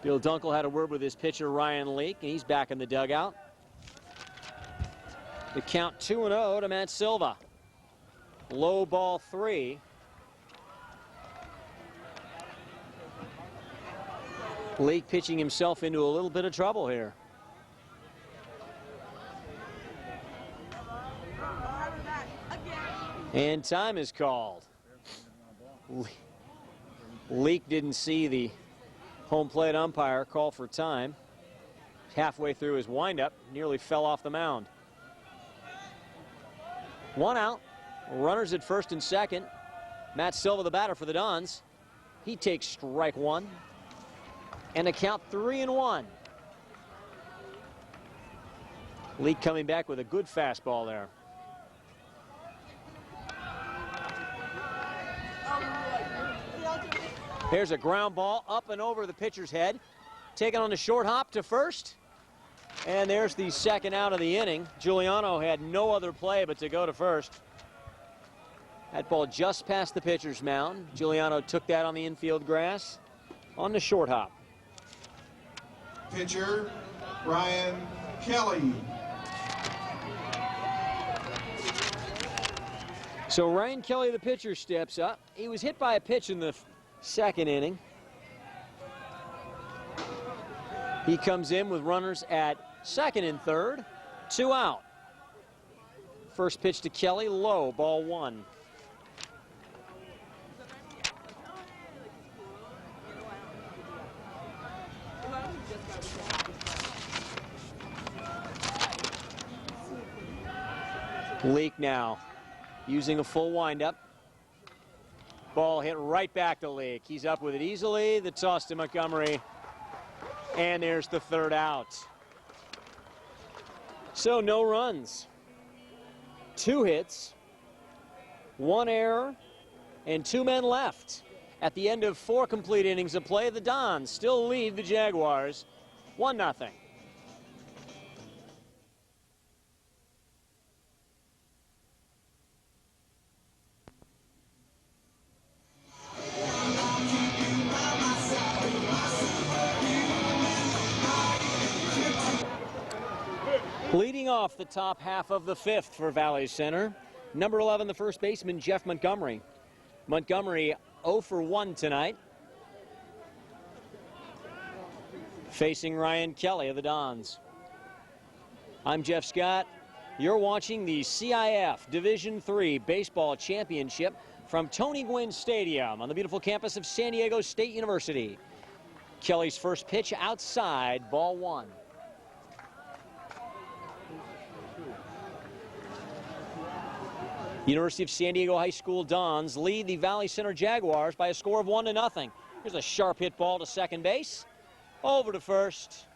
Bill Dunkel had a word with his pitcher Ryan Leake, and he's back in the dugout. The count 2-0 to Matt Silva. Low ball 3. Leake pitching himself into a little bit of trouble here. And time is called. Leake didn't see the home plate umpire call for time. Halfway through his windup, nearly fell off the mound. 1 out, runners at first and second. Matt Silva, the batter for the Dons. He takes strike 1. And a count 3-1. Leake coming back with a good fastball there. There's a ground ball up and over the pitcher's head. Taken on the short hop to first. And there's the second out of the inning. Giuliano had no other play but to go to first. That ball just past the pitcher's mound. Giuliano took that on the infield grass on the short hop. Pitcher, Ryan Kelly. So Ryan Kelly, the pitcher, steps up. He was hit by a pitch in the second inning. He comes in with runners at second and third. 2 out. First pitch to Kelly, low, ball 1. Leake now using a full windup. Ball hit right back to Leake. He's up with it easily. The toss to Montgomery. And there's the third out. So no runs. 2 hits, 1 error, and 2 men left. At the end of 4 complete innings of play, the Dons still lead the Jaguars 1-0. Leading off the top half of the 5th for Valley Center, number 11, the first baseman, Jeff Montgomery. Montgomery 0 for 1 tonight. Facing Ryan Kelly of the Dons. I'm Jeff Scott. You're watching the CIF Division III Baseball Championship from Tony Gwynn Stadium on the beautiful campus of San Diego State University. Kelly's first pitch outside, ball 1. University of San Diego High School Dons lead the Valley Center Jaguars by a score of 1-0. Here's a sharp hit ball to second base, over to first,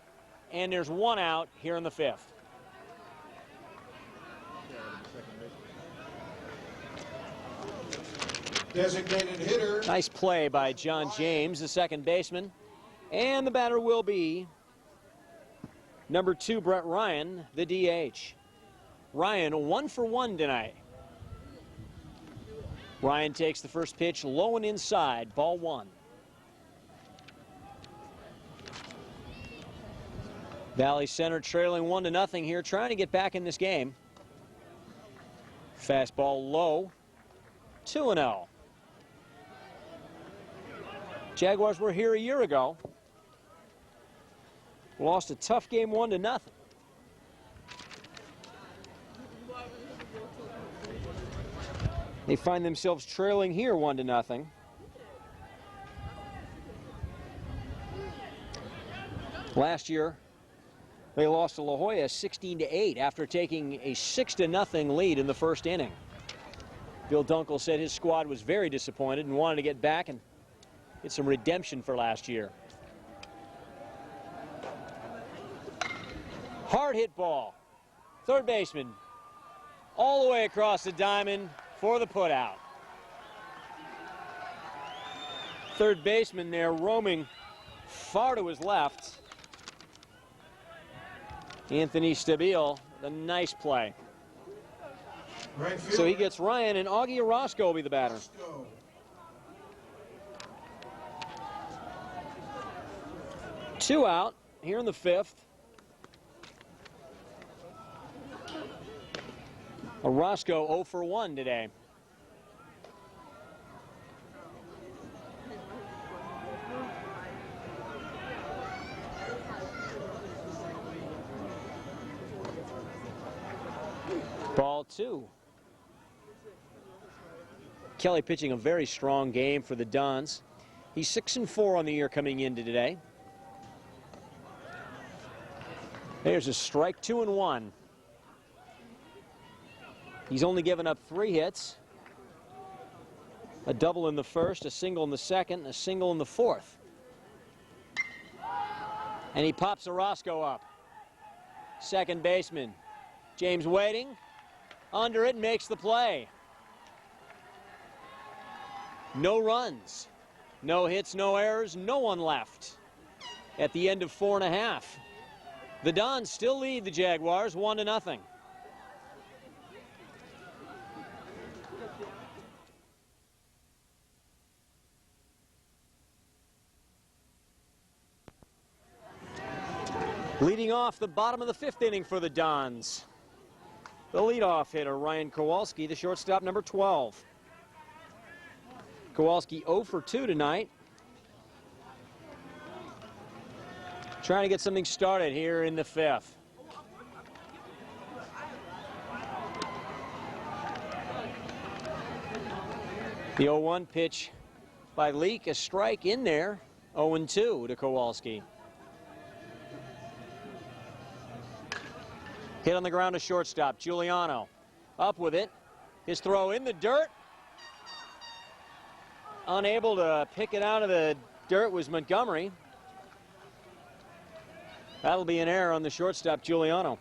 and there's 1 out here in the 5th. Designated hitter. Nice play by John James, the second baseman, and the batter will be number 2, Brett Ryan, the DH. Ryan 1 for 1 tonight. Ryan takes the first pitch low and inside, ball 1. Valley Center trailing 1-0 here, trying to get back in this game. Fastball low, 2-0. Jaguars were here a year ago. Lost a tough game 1-0. They find themselves trailing here 1-0. Last year, they lost to La Jolla 16-8 after taking a 6-0 lead in the first inning. Bill Dunkel said his squad was very disappointed and wanted to get back and get some redemption for last year. Hard hit ball. Third baseman all the way across the diamond for the putout. Third baseman there roaming far to his left. Anthony Stabile, the nice play. Right So he gets Ryan, and Augie Orozco will be the batter. Go. Two out here in the fifth. Orozco 0 for 1 today. Ball 2. Kelly pitching a very strong game for the Dons. He's 6-4 on the year coming into today. There's a strike, 2-1. He's only given up 3 hits. A double in the first, a single in the second, and a single in the fourth. And he pops Orozco up. Second baseman, James waiting. Under it, makes the play. No runs, no hits, no errors, no one left. At the end of 4.5. The Dons still lead the Jaguars 1-0. Leading off the bottom of the 5th inning for the Dons, the leadoff hitter, Ryan Kowalski, the shortstop, number 12. Kowalski 0 for 2 tonight. Trying to get something started here in the 5th. The 0-1 pitch by Leake, a strike in there, 0-2 to Kowalski. Hit on the ground to shortstop, Giuliano. Up with it. His throw in the dirt. Unable to pick it out of the dirt was Montgomery. That'll be an error on the shortstop, Giuliano.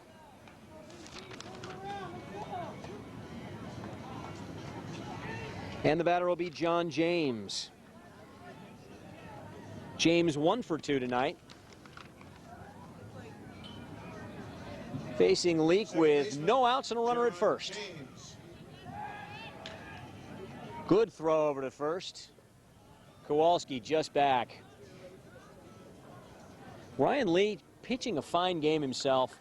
And the batter will be John James. James 1 for 2 tonight. Facing Leake with no outs and a runner at first. Good throw over to first. Kowalski just back. Ryan Lee pitching a fine game himself.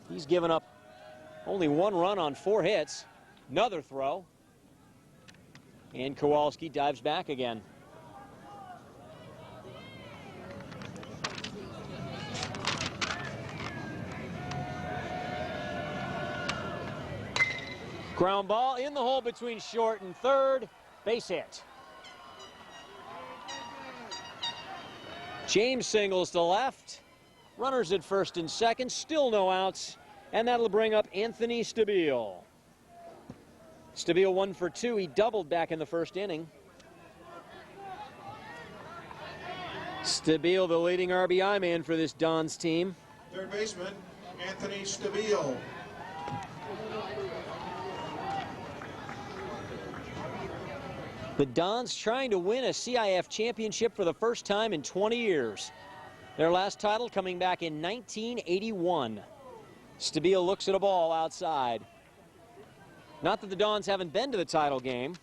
He's given up only 1 run on 4 hits. Another throw. And Kowalski dives back again. Ground ball in the hole between short and third. Base hit. James singles to left. Runners at first and second. Still no outs. And that'll bring up Anthony Stabile. Stabile 1 for 2. He doubled back in the first inning. Stabile, the leading RBI man for this Dons team. Third baseman, Anthony Stabile. The Dons trying to win a CIF championship for the first time in 20 years. Their last title coming back in 1981. Stabile looks at a ball outside. Not that the Dons haven't been to the title game.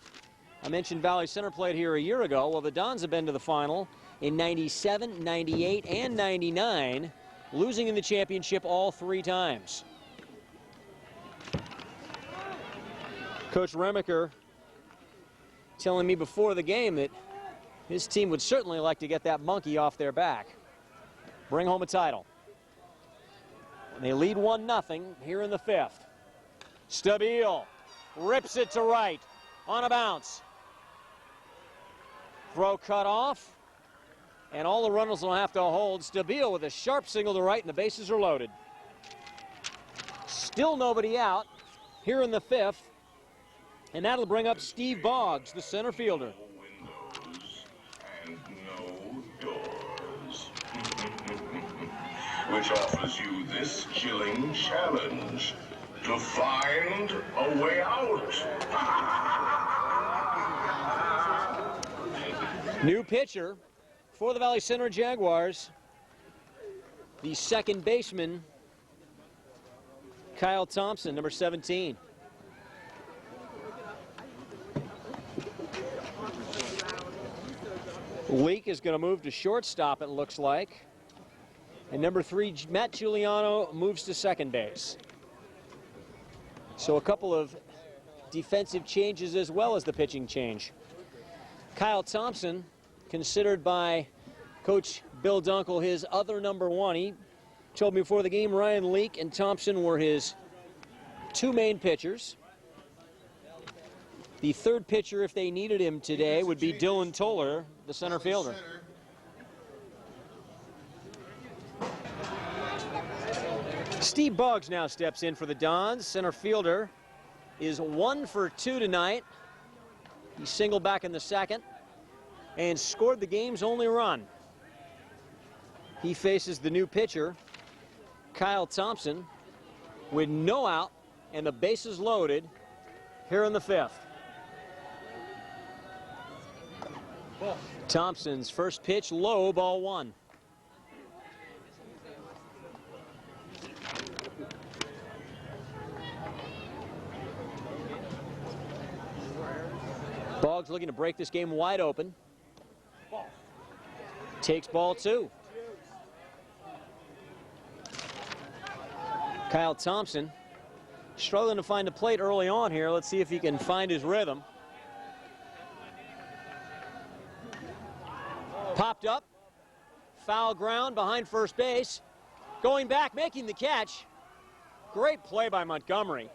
I mentioned Valley Center played here a year ago. Well, the Dons have been to the final in 97, 98, and 99, losing in the championship all 3 times. Coach Remacher telling me before the game that His team would certainly like to get that monkey off their back. Bring home a title. And they lead 1-0 here in the 5th. Stabile rips it to right on a bounce. Throw cut off. And all the runners will have to hold. Stabile with a sharp single to right, and the bases are loaded. Still nobody out here in the 5th. And that'll bring up Steve Boggs, the center fielder. And no doors. Which offers you this chilling challenge to find a way out. New pitcher for the Valley Center Jaguars, the second baseman, Kyle Thompson, number 17. Leake is going to move to shortstop, it looks like. And number 3, Matt Giuliano, moves to second base. So a couple of defensive changes as well as the pitching change. Kyle Thompson, considered by Coach Bill Dunkel his other number 1. He told me before the game Ryan Leake and Thompson were his 2 main pitchers. The third pitcher, if they needed him today, would be Dylan Toller, the center fielder. Steve Boggs now steps in for the Dons. Center fielder is 1 for 2 tonight. He singled back in the 2nd and scored the game's only run. He faces the new pitcher, Kyle Thompson, with no out and the bases loaded here in the 5th. Thompson's first pitch low, ball 1. Boggs looking to break this game wide open. Takes ball 2. Kyle Thompson struggling to find a plate early on here. Let's see if he can find his rhythm. Popped up. Foul ground behind first base. Going back, making the catch. Great play by Montgomery.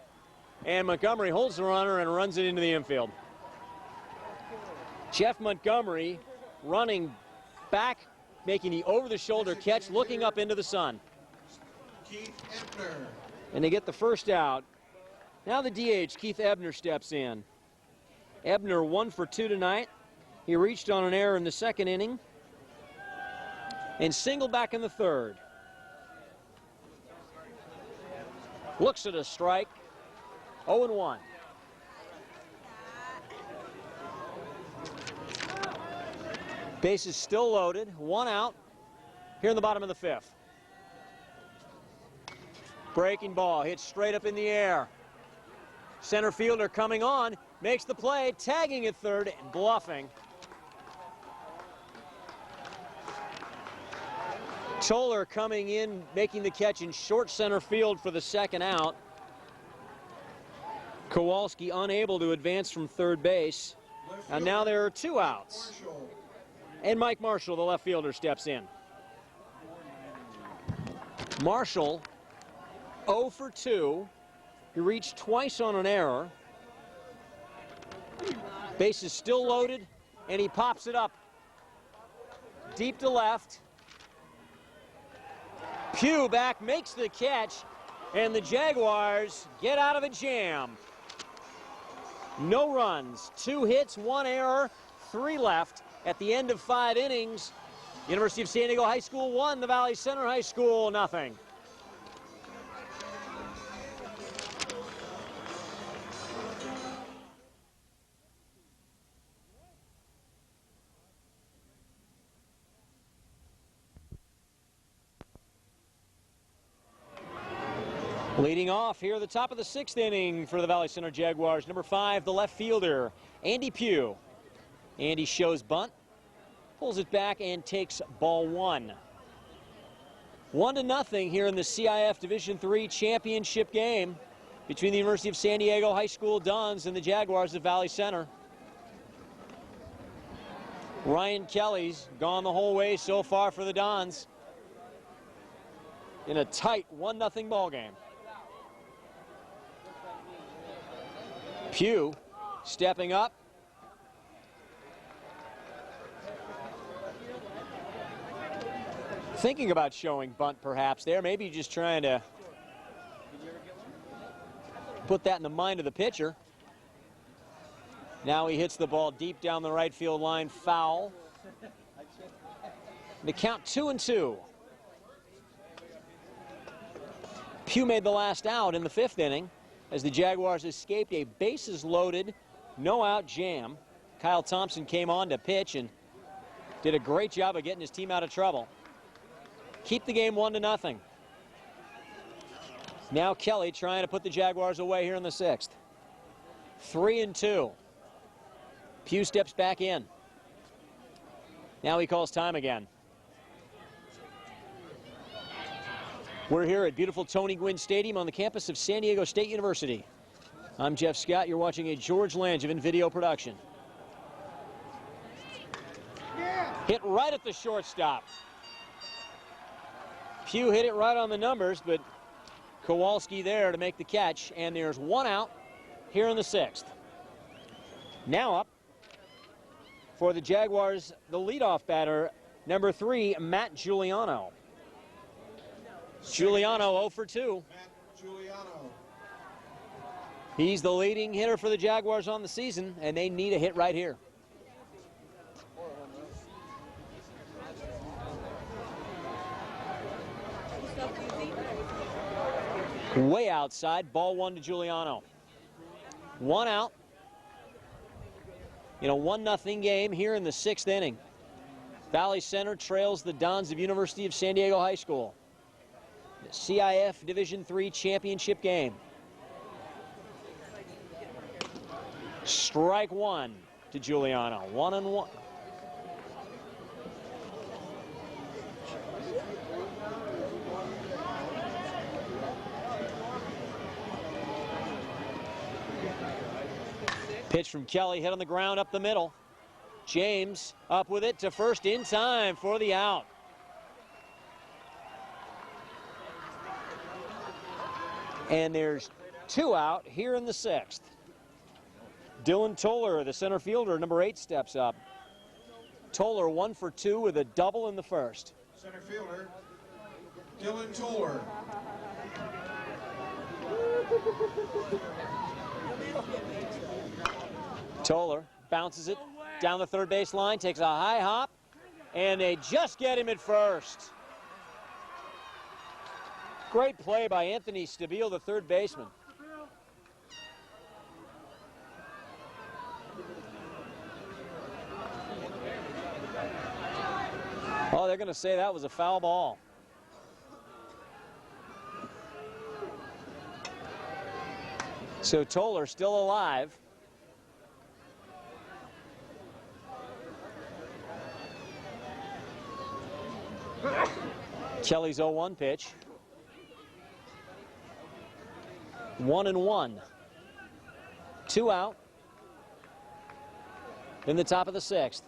And Montgomery holds the runner and runs it into the infield. Jeff Montgomery running back, making the over-the-shoulder catch, looking up into the sun. Keith Ebner. And they get the first out. Now the DH, Keith Ebner, steps in. Ebner 1 for 2 tonight. He reached on an error in the 2nd inning and singled back in the 3rd. Looks at a strike. 0-1. Bases still loaded. 1 out here in the bottom of the 5th. Breaking ball hits straight up in the air. Center fielder coming on, makes the play, tagging at 3rd and bluffing. Toller coming in, making the catch in short center field for the 2nd out. Kowalski unable to advance from 3rd base. And now there are 2 outs. And Mike Marshall, the left fielder, steps in. Marshall, 0 for 2. He reached twice on an error. Base is still loaded, and he pops it up deep to left. Pugh back, makes the catch, and the Jaguars get out of a jam. No runs, 2 hits, 1 error, 3 left at the end of 5 innings. University of San Diego High School 1, the Valley Center High School 0. Leading off here at the top of the 6th inning for the Valley Center Jaguars, number 5, the left fielder, Andy Pugh. Andy shows bunt, pulls it back, and takes ball 1. 1-0 here in the CIF Division III championship game between the University of San Diego High School Dons and the Jaguars of Valley Center. Ryan Kelly's gone the whole way so far for the Dons in a tight 1-0 ball game. Pugh stepping up. Thinking about showing bunt perhaps there, maybe just trying to put that in the mind of the pitcher. Now he hits the ball deep down the right field line, foul. The count 2-2. Pugh made the last out in the 5th inning as the Jaguars escaped a bases-loaded, no-out jam. Kyle Thompson came on to pitch and did a great job of getting his team out of trouble. Keep the game 1-0. Now Kelly trying to put the Jaguars away here in the 6th. 3-2. Pugh steps back in. Now he calls time again. We're here at beautiful Tony Gwynn Stadium on the campus of San Diego State University. I'm Jeff Scott. You're watching a George Langevin video production. Hit right at the shortstop. Pugh hit it right on the numbers, but Kowalski there to make the catch, and there's 1 out here in the 6th. Now up for the Jaguars, the leadoff batter, number 3, Matt Giuliano. Giuliano 0 for 2. Matt Giuliano. He's the leading hitter for the Jaguars on the season, and they need a hit right here. Way outside, ball 1 to Giuliano. 1 out in a 1-0 game here in the 6th inning. Valley Center trails the Dons of University of San Diego High School. The CIF Division III championship game. Strike 1 to Giuliano. 1-1. Pitch from Kelly, hit on the ground up the middle. James up with it to first in time for the out. And there's 2 out here in the 6th. Dylan Toller, the center fielder, number 8, steps up. Toller 1 for 2 with a double in the 1st. Center fielder, Dylan Toller. Toller bounces it down the 3rd base line, takes a high hop, and they just get him at first. Great play by Anthony Stabile, the 3rd baseman. Oh, they're going to say that was a foul ball. So Toller still alive. Kelly's 0-1 pitch. 1-1. 2 out in the top of the 6th.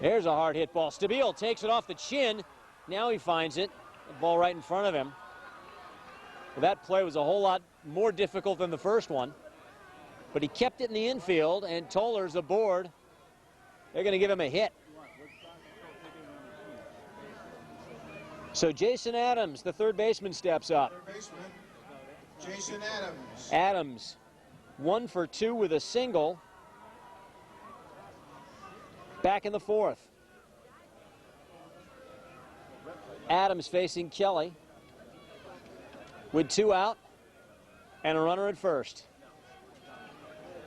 There's a hard hit ball. Stabile takes it off the chin. Now he finds it. The ball right in front of him. Well, that play was a whole lot more difficult than the first one. But he kept it in the infield, and Toller's aboard. They're going to give him a hit. So Jason Adams, the 3rd baseman, steps up. 3rd baseman, Jason Adams. Adams, 1 for 2 with a single. Back in the 4th. Adams facing Kelly with 2 out and a runner at first.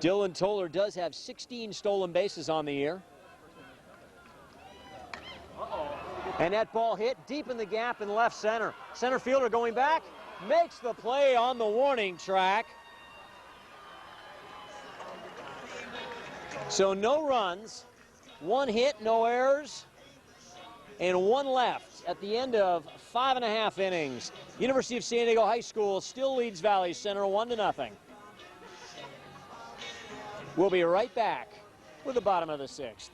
Dylan Toller does have 16 stolen bases on the year. And that ball hit deep in the gap in left center. Center fielder going back, makes the play on the warning track. So no runs, 1 hit, no errors, and 1 left at the end of 5.5 innings. University of San Diego High School still leads Valley Center 1-0. We'll be right back with the bottom of the 6th.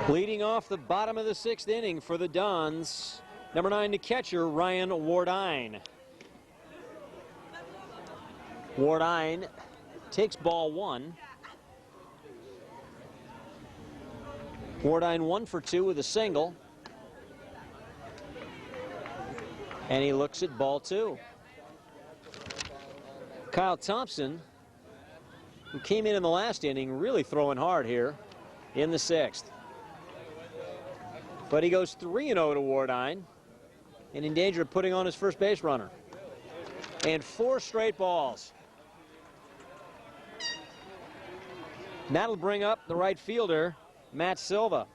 Leading off the bottom of the 6th inning for the Dons, number 9, the catcher, Ryan Wardine. Wardine takes ball 1. Wardine 1 for 2 with a single. And he looks at ball 2. Kyle Thompson, who came in the last inning, really throwing hard here in the 6th. But he goes 3-0 to Wardine and in danger of putting on his first base runner. And 4 straight balls. And that'll bring up the right fielder, Matt Silva.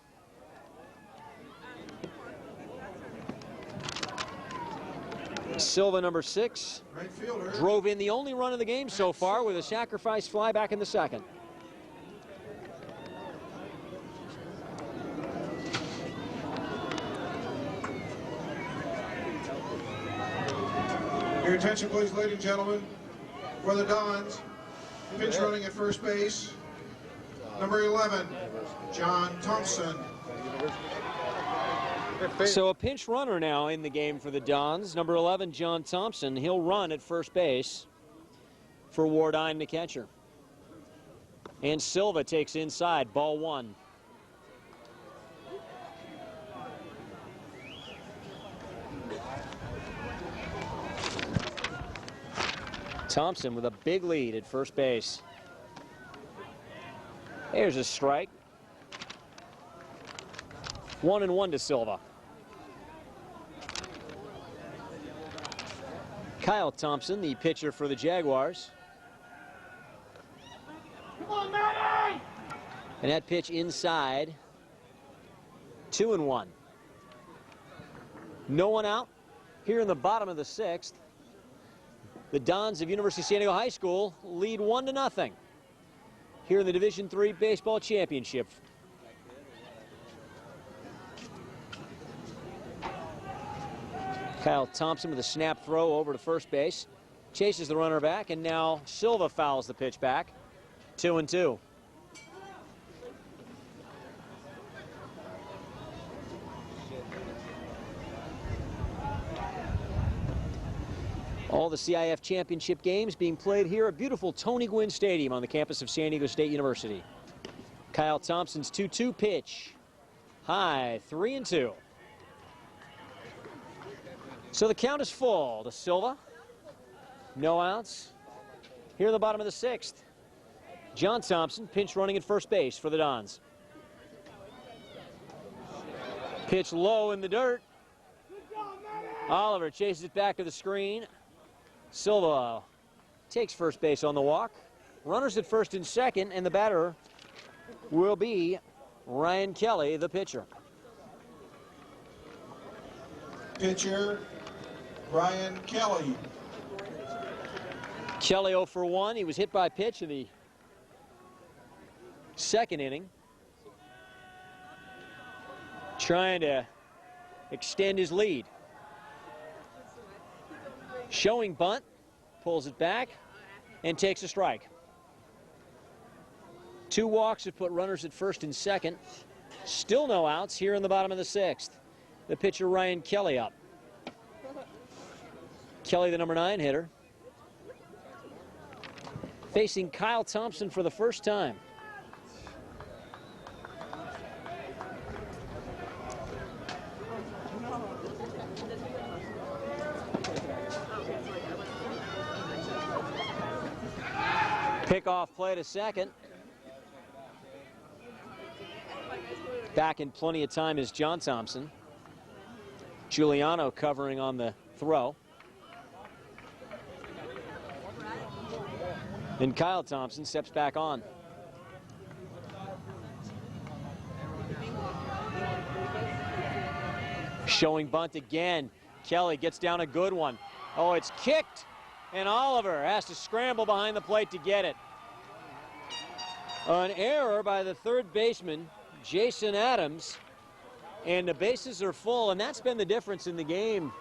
Silva, number 6, Right fielder. drove in the only run of the game so far with a sacrifice fly back in the 2nd. Your attention, please, ladies and gentlemen. For the Dons, pinch running at first base, number 11, John Thompson. So a pinch runner now in the game for the Dons. Number 11, John Thompson. He'll run at first base for Wardine, the catcher. And Silva takes inside, ball 1. Thompson with a big lead at first base. There's a strike. 1-1 to Silva. Kyle Thompson, the pitcher for the Jaguars. Come on, Matty! And that pitch inside. 2-1. No one out here in the bottom of the 6th. The Dons of University of San Diego High School lead 1-0 here in the Division III Baseball Championship. Kyle Thompson with a snap throw over to first base. Chases the runner back, and now Silva fouls the pitch back. 2-2. All the CIF championship games being played here at beautiful Tony Gwynn Stadium on the campus of San Diego State University. Kyle Thompson's 2-2 pitch. High, 3-2. So the count is full to Silva. No outs. Here in the bottom of the 6th. John Thompson pinch running at first base for the Dons. Pitch low in the dirt. Oliver chases it back to the screen. Silva takes first base on the walk. Runners at first and second, and the batter will be Ryan Kelly, the pitcher. Pitcher, Ryan Kelly. Kelly 0 for 1. He was hit by a pitch in the 2nd inning. Trying to extend his lead. Showing bunt, pulls it back, and takes a strike. 2 walks have put runners at first and second. Still no outs here in the bottom of the 6th. The pitcher, Ryan Kelly, up. Kelly, the number 9 hitter, facing Kyle Thompson for the first time. Pickoff play to second. Back in plenty of time is John Thompson. Giuliano covering on the throw. And Kyle Thompson steps back on. Showing bunt again. Kelly gets down a good one. Oh, it's kicked. And Oliver has to scramble behind the plate to get it. An error by the third baseman, Jason Adams, and the bases are full, and that's been the difference in the game.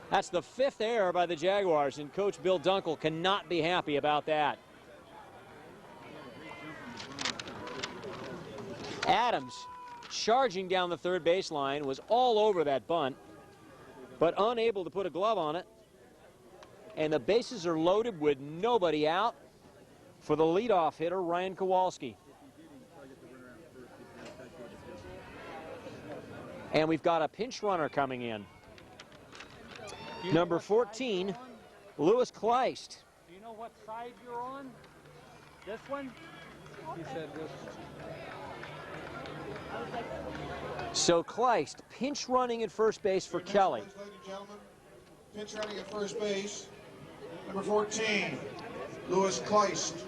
That's the 5th error by the Jaguars, and Coach Bill Dunkel cannot be happy about that. Adams, charging down the third baseline, was all over that bunt, but unable to put a glove on it. And the bases are loaded with nobody out for the leadoff hitter, Ryan Kowalski. And we've got a pinch runner coming in. Number 14, Lewis Kleist. Do you know what side you're on? This one? He said this one. So Kleist pinch running at first base for Kelly. Ladies and gentlemen, pinch running at first base, number 14, Lewis Kleist.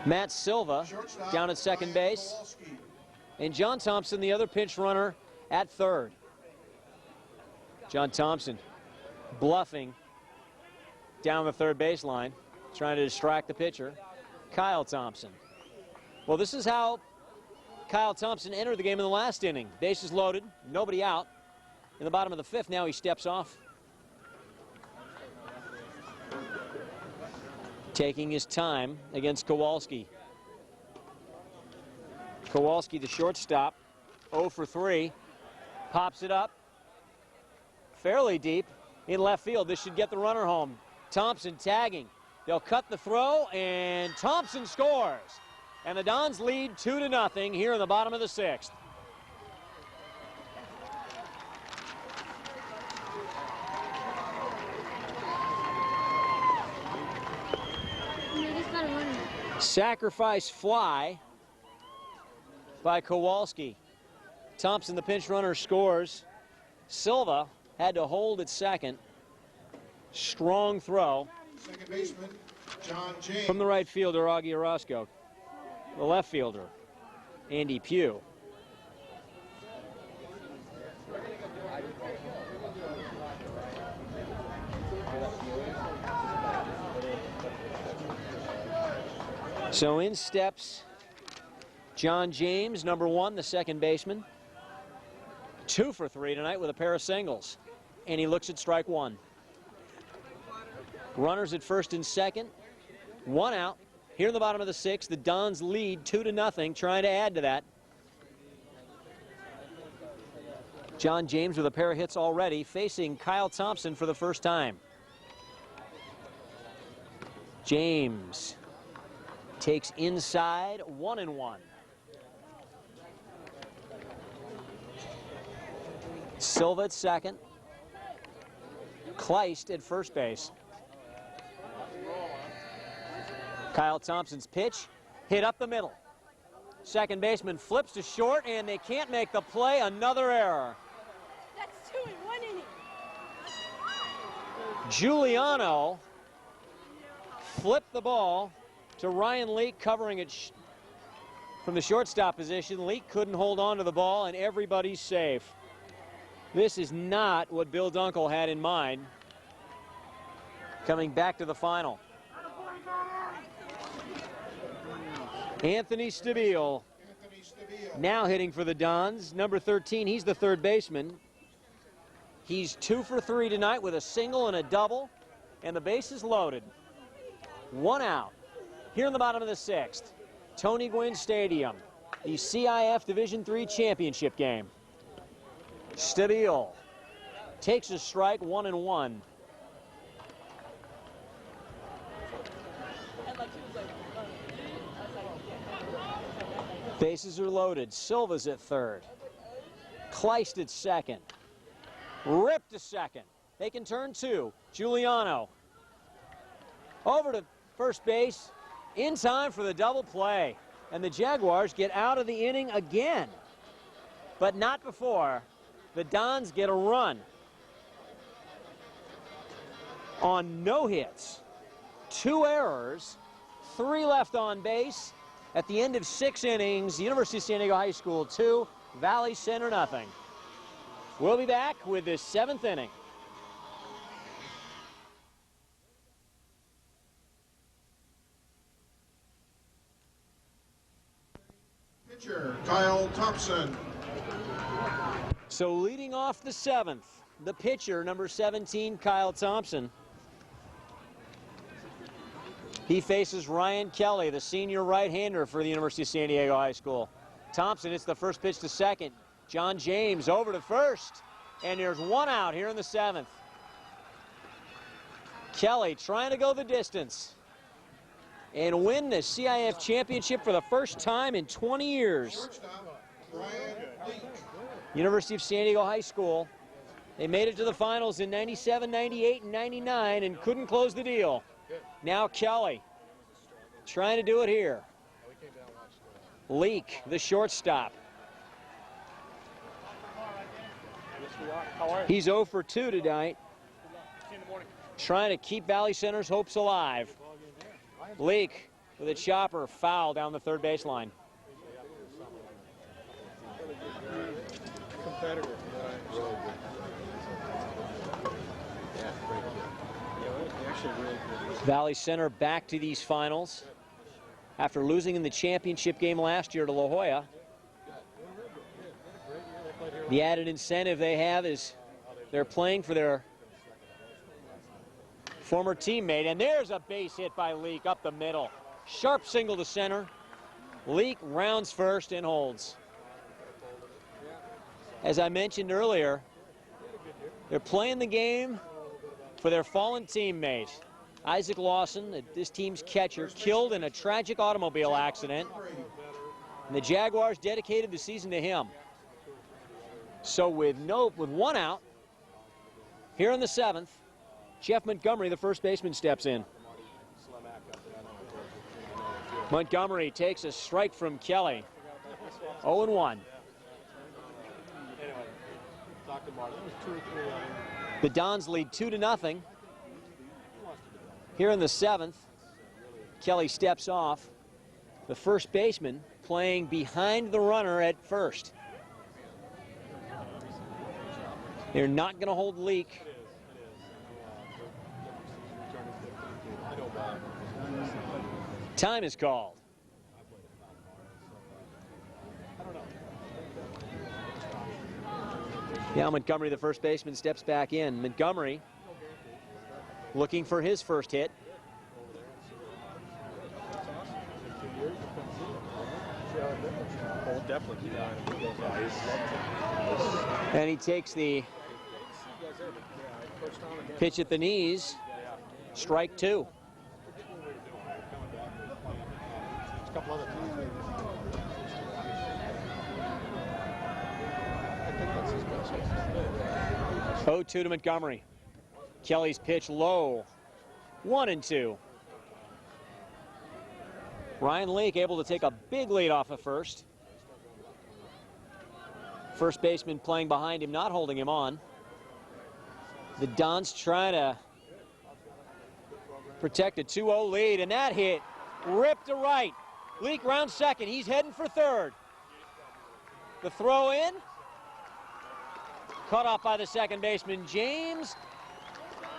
Matt Silva Shortstop, down at second Ryan base. Kowalski. And John Thompson, the other pinch runner, at third. John Thompson bluffing down the third baseline, trying to distract the pitcher, Kyle Thompson. Well, this is how Kyle Thompson entered the game in the last inning. Bases loaded, nobody out. In the bottom of the 5th, now he steps off. Taking his time against Kowalski. Kowalski, the shortstop, 0 for 3. Pops it up fairly deep in left field. This should get the runner home. Thompson tagging. They'll cut the throw, and Thompson scores. And the Dons lead 2-0 here in the bottom of the 6th. Sacrifice fly by Kowalski. Thompson, the pinch runner, scores. Silva had to hold at second. Strong throw. Second baseman, John James. From the right fielder, Augie Orozco. The left fielder, Andy Pugh. So in steps John James, number 1, the second baseman. 2 for 3 tonight with a pair of singles. And he looks at strike 1. Runners at first and second. 1 out. Here in the bottom of the 6th, the Dons lead 2-0, trying to add to that. John James with a pair of hits already, facing Kyle Thompson for the first time. James takes inside, 1-1. Silva at second. Kleist at first base. Kyle Thompson's pitch, hit up the middle. Second baseman flips to short, and they can't make the play. Another error. That's 2 in 1 inning. Giuliano flipped the ball to Ryan Leake, covering it from the shortstop position. Leake couldn't hold on to the ball, and everybody's safe. This is not what Bill Dunkel had in mind coming back to the final. Anthony Stabile now hitting for the Dons. Number 13, he's the third baseman. He's 2 for 3 tonight with a single and a double, and the base is loaded. 1 out. Here in the bottom of the 6th, Tony Gwynn Stadium, the CIF Division III championship game. Stabile takes a strike, 1-1. Bases are loaded. Silva's at third. Kleist at second. Ripped to second. They can turn 2. Giuliano over to first base in time for the double play. And the Jaguars get out of the inning again. But not before the Dons get a run on no hits, 2 errors, 3 left on base. At the end of 6 innings, University of San Diego High School 2, Valley Center nothing. We'll be back with this 7th inning. Pitcher, Kyle Thompson. So leading off the 7th, the pitcher, number 17, Kyle Thompson. He faces Ryan Kelly, the senior right-hander for the University of San Diego High School. Thompson hits the first pitch to second. John James over to first. And there's one out here in the 7th. Kelly trying to go the distance and win the CIF championship for the first time in 20 years. Shortstop, Brian Leak. University of San Diego High School. They made it to the finals in 97, 98, and 99 and couldn't close the deal. Now Kelly trying to do it here. Leak, the shortstop. He's 0 for 2 tonight. Trying to keep Valley Center's hopes alive. Leak with a chopper, foul down the third baseline. Valley Center back to these finals after losing in the championship game last year to La Jolla. The added incentive they have is they're playing for their former teammate, and there's a base hit by Leak up the middle. Sharp single to center. Leak rounds first and holds. As I mentioned earlier, they're playing the game for their fallen teammate. Isaac Lawson, this team's catcher, killed in a tragic automobile accident, and the Jaguars dedicated the season to him. So with one out, here in the 7th, Jeff Montgomery, the first baseman, steps in. Montgomery takes a strike from Kelly. 0-1. The Dons lead 2-0. Here in the 7th, Kelly steps off. The first baseman playing behind the runner at first. They're not going to hold Leak. Time is called. Now Montgomery, the first baseman, steps back in. Montgomery looking for his first hit. And he takes the pitch at the knees. Strike 2. Oh, 2 to Montgomery. Kelly's pitch low. 1-2. Ryan Leak able to take a big lead off of first. First baseman playing behind him, not holding him on. The Dons trying to protect a 2-0 lead, and that hit ripped to right. Leak rounds second. He's heading for third. The throw in. Cut off by the second baseman, James.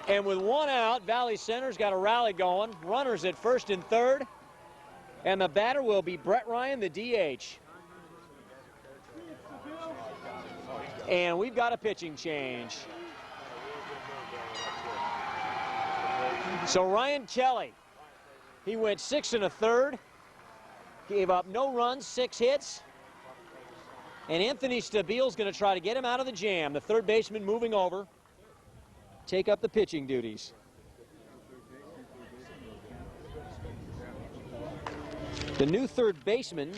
And with one out, Valley Center's got a rally going. Runners at first and third. And the batter will be Brett Ryan, the DH. And we've got a pitching change. So Ryan Kelly, he went 6 1/3. Gave up no runs, 6 hits. And Anthony Stabile's going to try to get him out of the jam. The third baseman moving over, take up the pitching duties. The new third baseman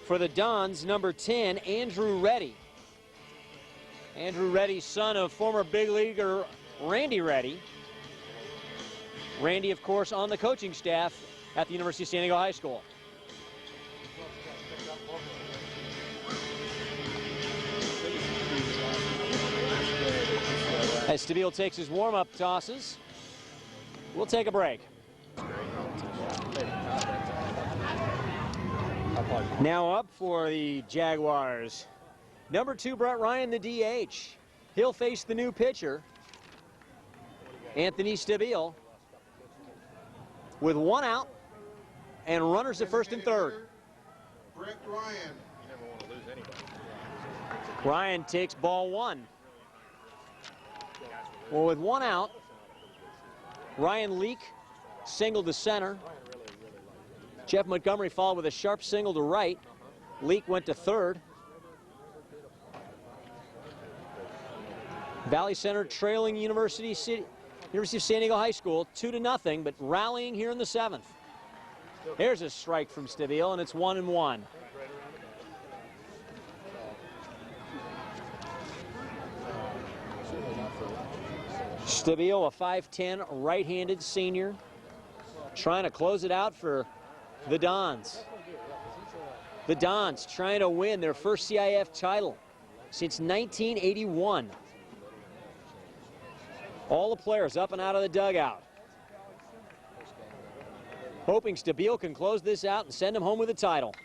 for the Dons, number 10, Andrew Reddy. Andrew Reddy, son of former big leaguer Randy Reddy. Randy, of course, on the coaching staff at the University of San Diego High School. As Stabile takes his warm-up tosses, we'll take a break. Now up for the Jaguars, number 2, Brett Ryan, the DH. He'll face the new pitcher, Anthony Stabile, with one out and runners at first and third. Brett Ryan. Ryan takes ball one. Well, with one out, Ryan Leak singled to center. Jeff Montgomery followed with a sharp single to right. Leak went to third. Valley Center trailing University of San Diego High School 2-0, but rallying here in the seventh. There's a strike from Stabile, and it's 1-1. Stabile, a 5'10", right-handed senior, trying to close it out for the Dons. The Dons trying to win their first CIF title since 1981. All the players up and out of the dugout, hoping Stabile can close this out and send them home with a title.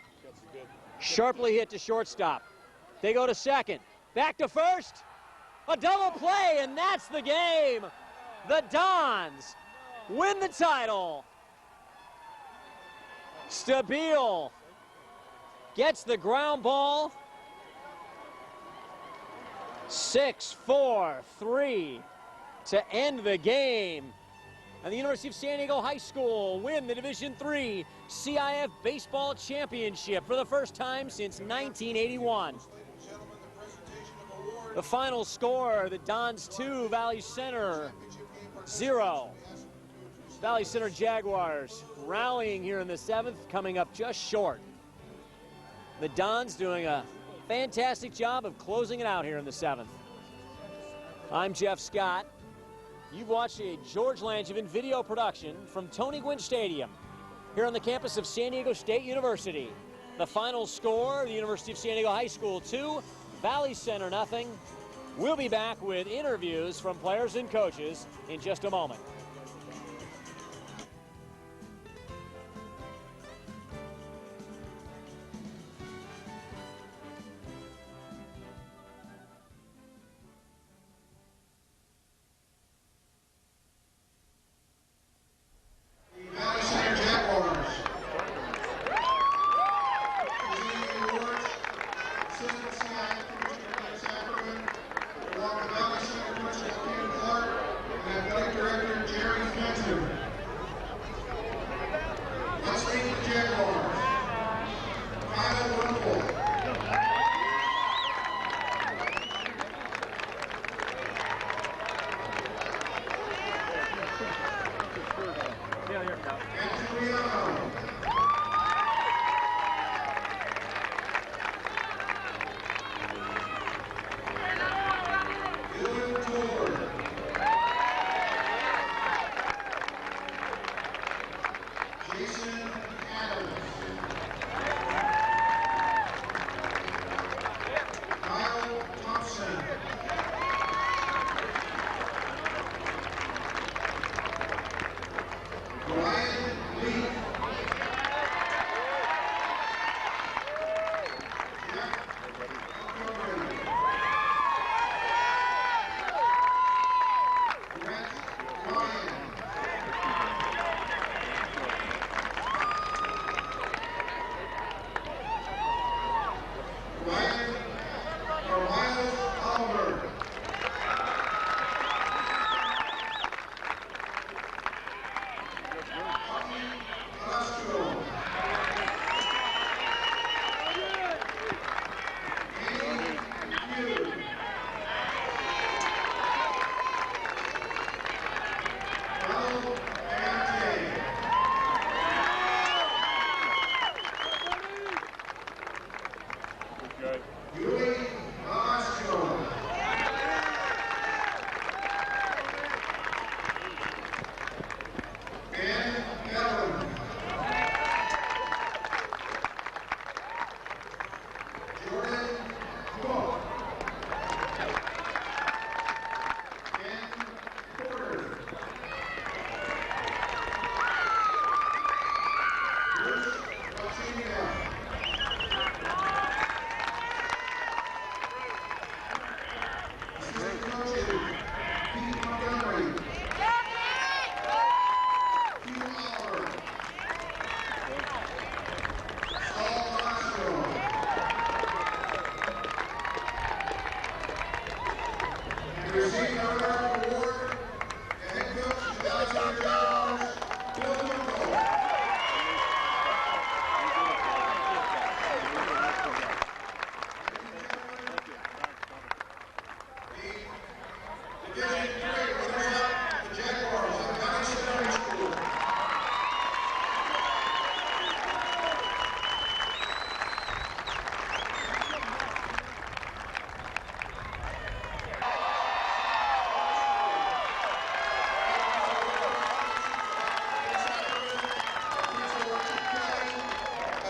Sharply hit to shortstop. They go to second. Back to first. A double play, and that's the game. The Dons win the title. Stabile gets the ground ball. 6-4-3 to end the game. And the University of San Diego High School win the Division III CIF Baseball Championship for the first time since 1981. The final score, the Dons 2, Valley Center 0. Valley Center Jaguars rallying here in the seventh, coming up just short. The Dons doing a fantastic job of closing it out here in the seventh. I'm Jeff Scott. You've watched a George Langevin video production from Tony Gwynn Stadium here on the campus of San Diego State University. The final score, the University of San Diego High School 2, Valley Center 0. We'll be back with interviews from players and coaches in just a moment. Valley Center Jaguars. Presenting the awards, Assistant CIF Commissioner Mike Sackerman, along with Valley Center Principal Ken Clark and Athletic Director Jerry Fenton. Let's meet the Jaguars. Kyle Wimpel. Anthony. Dylan Ford. Jason Adams. Kyle Thompson. Ryan Lee. Jeff Montgomery. Brett Ryan. Ryan Miles Oliver. Castro. Andy Hughes. Raul Ante. Yuli Castro. Ben Ellen. Jordan Cook. Ken Porter. Bruce Latina. Assistant coaches, Pete Montgomery. Hugh Oliver. Saul Castro. receiving our award, the head coach of the Dodgers, Bill Lugo. Division 3 runners-up, the Jaguars of County Center School.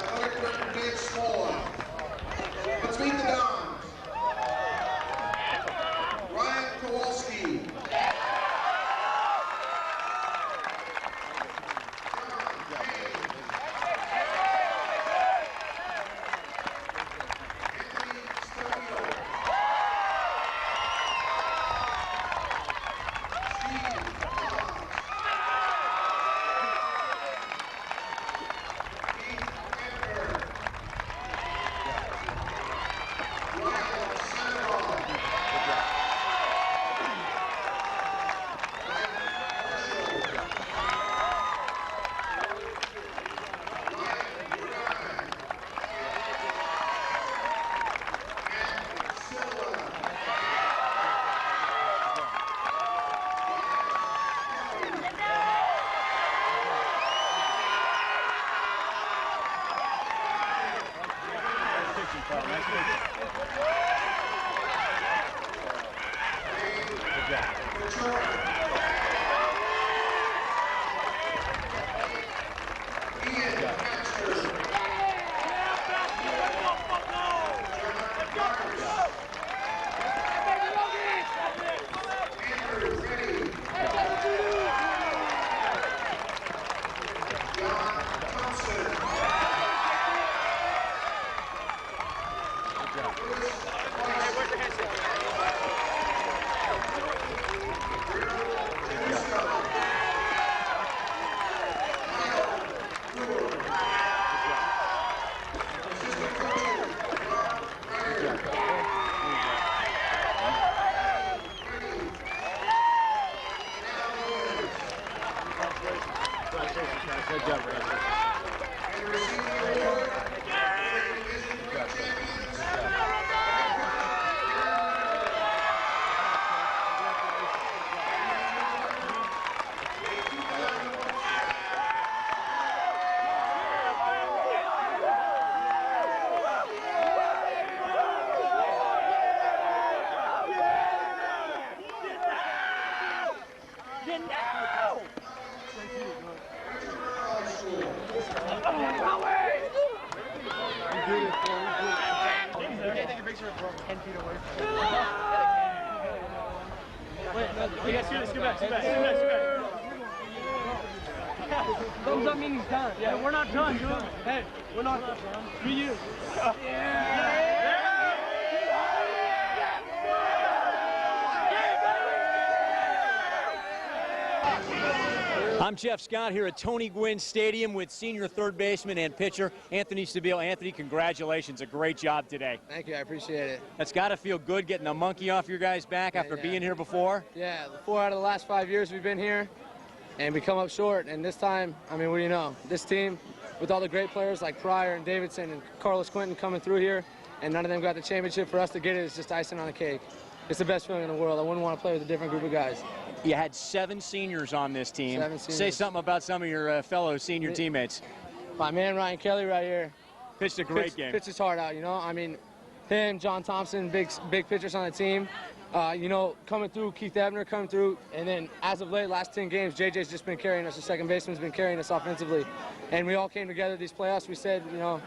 Athletic Director Dave Smola. Let's meet the Dons. Ryan Kowalski. Anthony Stevino. Steve Collins. Keith Amber. Ryan Sandoval. Good job, Brad. And receiving the award, Division 3 champions, Thumbs up means done. Yeah, we're not done, dude. Hey, we're not done. Me, you. I'm Jeff Scott here at Tony Gwynn Stadium with senior third baseman and pitcher Anthony Stabile. Anthony, congratulations. A great job today. Thank you. I appreciate it. That's got to feel good getting the monkey off your guys' back after being here before. Yeah, 4 out of the last 5 years we've been here, and we come up short. And this time, I mean, what do you know? This team, with all the great players like Pryor and Davidson and Carlos Quentin coming through here, and none of them got the championship, for us to get it is just icing on the cake. It's the best feeling in the world. I wouldn't want to play with a different group of guys. You had 7 seniors on this team. 7 seniors. Say something about some of your fellow senior teammates. My man Ryan Kelly right here. Pitched a great game. Pitched his heart out, you know. I mean, him, John Thompson, big pitchers on the team. You know, coming through, Keith Ebner coming through, and then as of late, last 10 games, JJ's just been carrying us. The second baseman's been carrying us offensively. And we all came together these playoffs. We said, you know,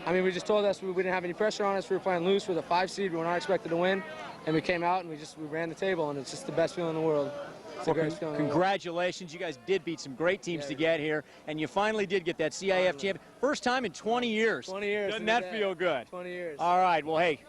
I mean, we just told us we didn't have any pressure on us. We were playing loose with a 5 seed. We were not expected to win. And we came out and we ran the table, and it's just the best feeling in the world. It's the greatest feeling in the world. Congratulations. You guys did beat some great teams to get here, and you finally did get that CIF champion. First time in 20 years. 20 years. Doesn't that feel good? 20 years. All right. Well, hey,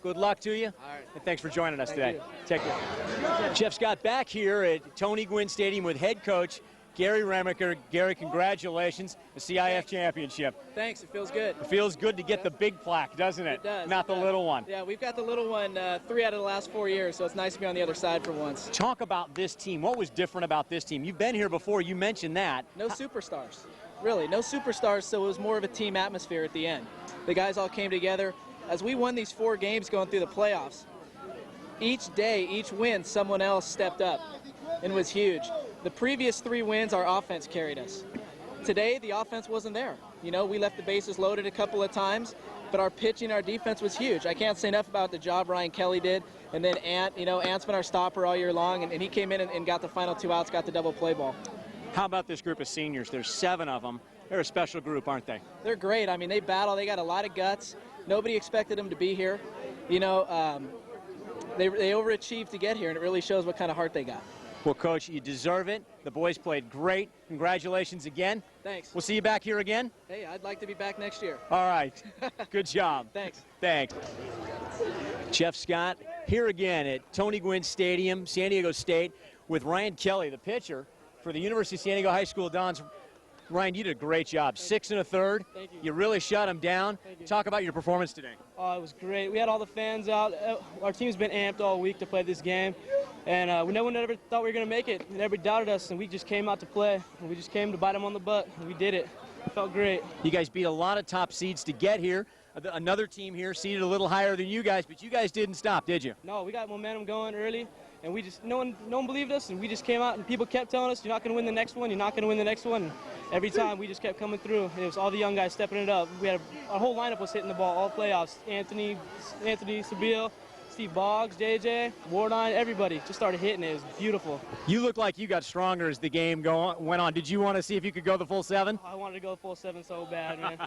good luck to you. All right. And thanks for joining us today. you. Take care. Jeff Scott back here at Tony Gwynn Stadium with head coach Gary Remaker. Gary, congratulations, the CIF championship. Thanks, it feels good. It feels good to get the big plaque, doesn't it? It does. Not the little one. Yeah, we've got the little one 3 out of the last 4 years, so it's nice to be on the other side for once. Talk about this team. What was different about this team? You've been here before. You mentioned that. No superstars. Really, no superstars, so it was more of a team atmosphere at the end. The guys all came together. As we won these 4 games going through the playoffs, each day, each win, someone else stepped up and was huge. The previous 3 wins, our offense carried us. Today, the offense wasn't there. You know, we left the bases loaded a couple of times, but our pitching, our defense was huge. I can't say enough about the job Ryan Kelly did. And then Ant, you know, Ant's been our stopper all year long, and he came in and got the final 2 outs, got the double play ball. How about this group of seniors? There's 7 of them. They're a special group, aren't they? They're great. I mean, they battle. They got a lot of guts. Nobody expected them to be here. You know, they overachieved to get here, and it really shows what kind of heart they got. Well, Coach, you deserve it. The boys played great. Congratulations again. Thanks. We'll see you back here again. Hey, I'd like to be back next year. All right. Good job. Thanks. Thanks. Jeff Scott here again at Tony Gwynn Stadium, San Diego State, with Ryan Kelly, the pitcher for the University of San Diego High School Dons. Ryan, you did a great job. 6 1/3. Thank you. You really shut them down. Thank you. Talk about your performance today. Oh, it was great. We had all the fans out. Our team's been amped all week to play this game. And no one ever thought we were going to make it. Nobody doubted us, and we just came out to play. And we just came to bite them on the butt, and we did it. It felt great. You guys beat a lot of top seeds to get here. Another team here seated a little higher than you guys, but you guys didn't stop, did you? No, we got momentum going early, and we just no one believed us, and we just came out, and people kept telling us, you're not going to win the next one, you're not going to win the next one. And every time we just kept coming through. It was all the young guys stepping it up. We had our whole lineup was hitting the ball all playoffs. Anthony Sabille, Steve Boggs, JJ, Wardine, everybody just started hitting it. It was beautiful. You look like you got stronger as the game went on. Did you want to see if you could go the full 7? I wanted to go full 7 so bad, man.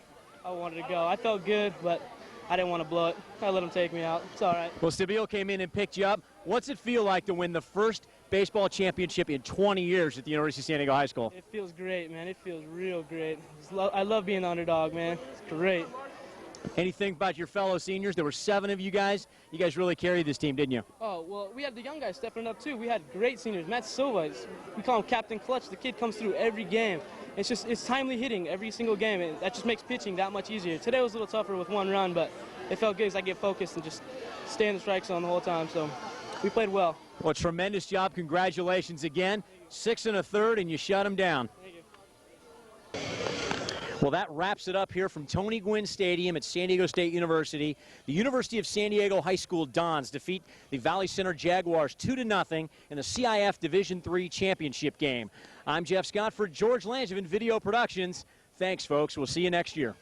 I wanted to go. I felt good, but I didn't want to blow it. I let them take me out. It's all right. Well, Sabille came in and picked you up. What's it feel like to win the first baseball championship in 20 years at the University of San Diego High School? It feels great, man. It feels real great. I love being the underdog, man. It's great. Anything about your fellow seniors? There were 7 of you guys. You guys really carried this team, didn't you? Oh, well, we had the young guys stepping up, too. We had great seniors. Matt Silva, we call him Captain Clutch. The kid comes through every game. It's timely hitting every single game, and that just makes pitching that much easier. Today was a little tougher with 1 run, but it felt good as I get focused and just stay in the strike zone the whole time. So we played well. Well, tremendous job. Congratulations again. 6 1/3, and you shut them down. Thank you. Well, that wraps it up here from Tony Gwynn Stadium at San Diego State University. The University of San Diego High School Dons defeat the Valley Center Jaguars 2-0 in the CIF Division III championship game. I'm Jeff Scott for George Langevin Video Productions. Thanks, folks. We'll see you next year.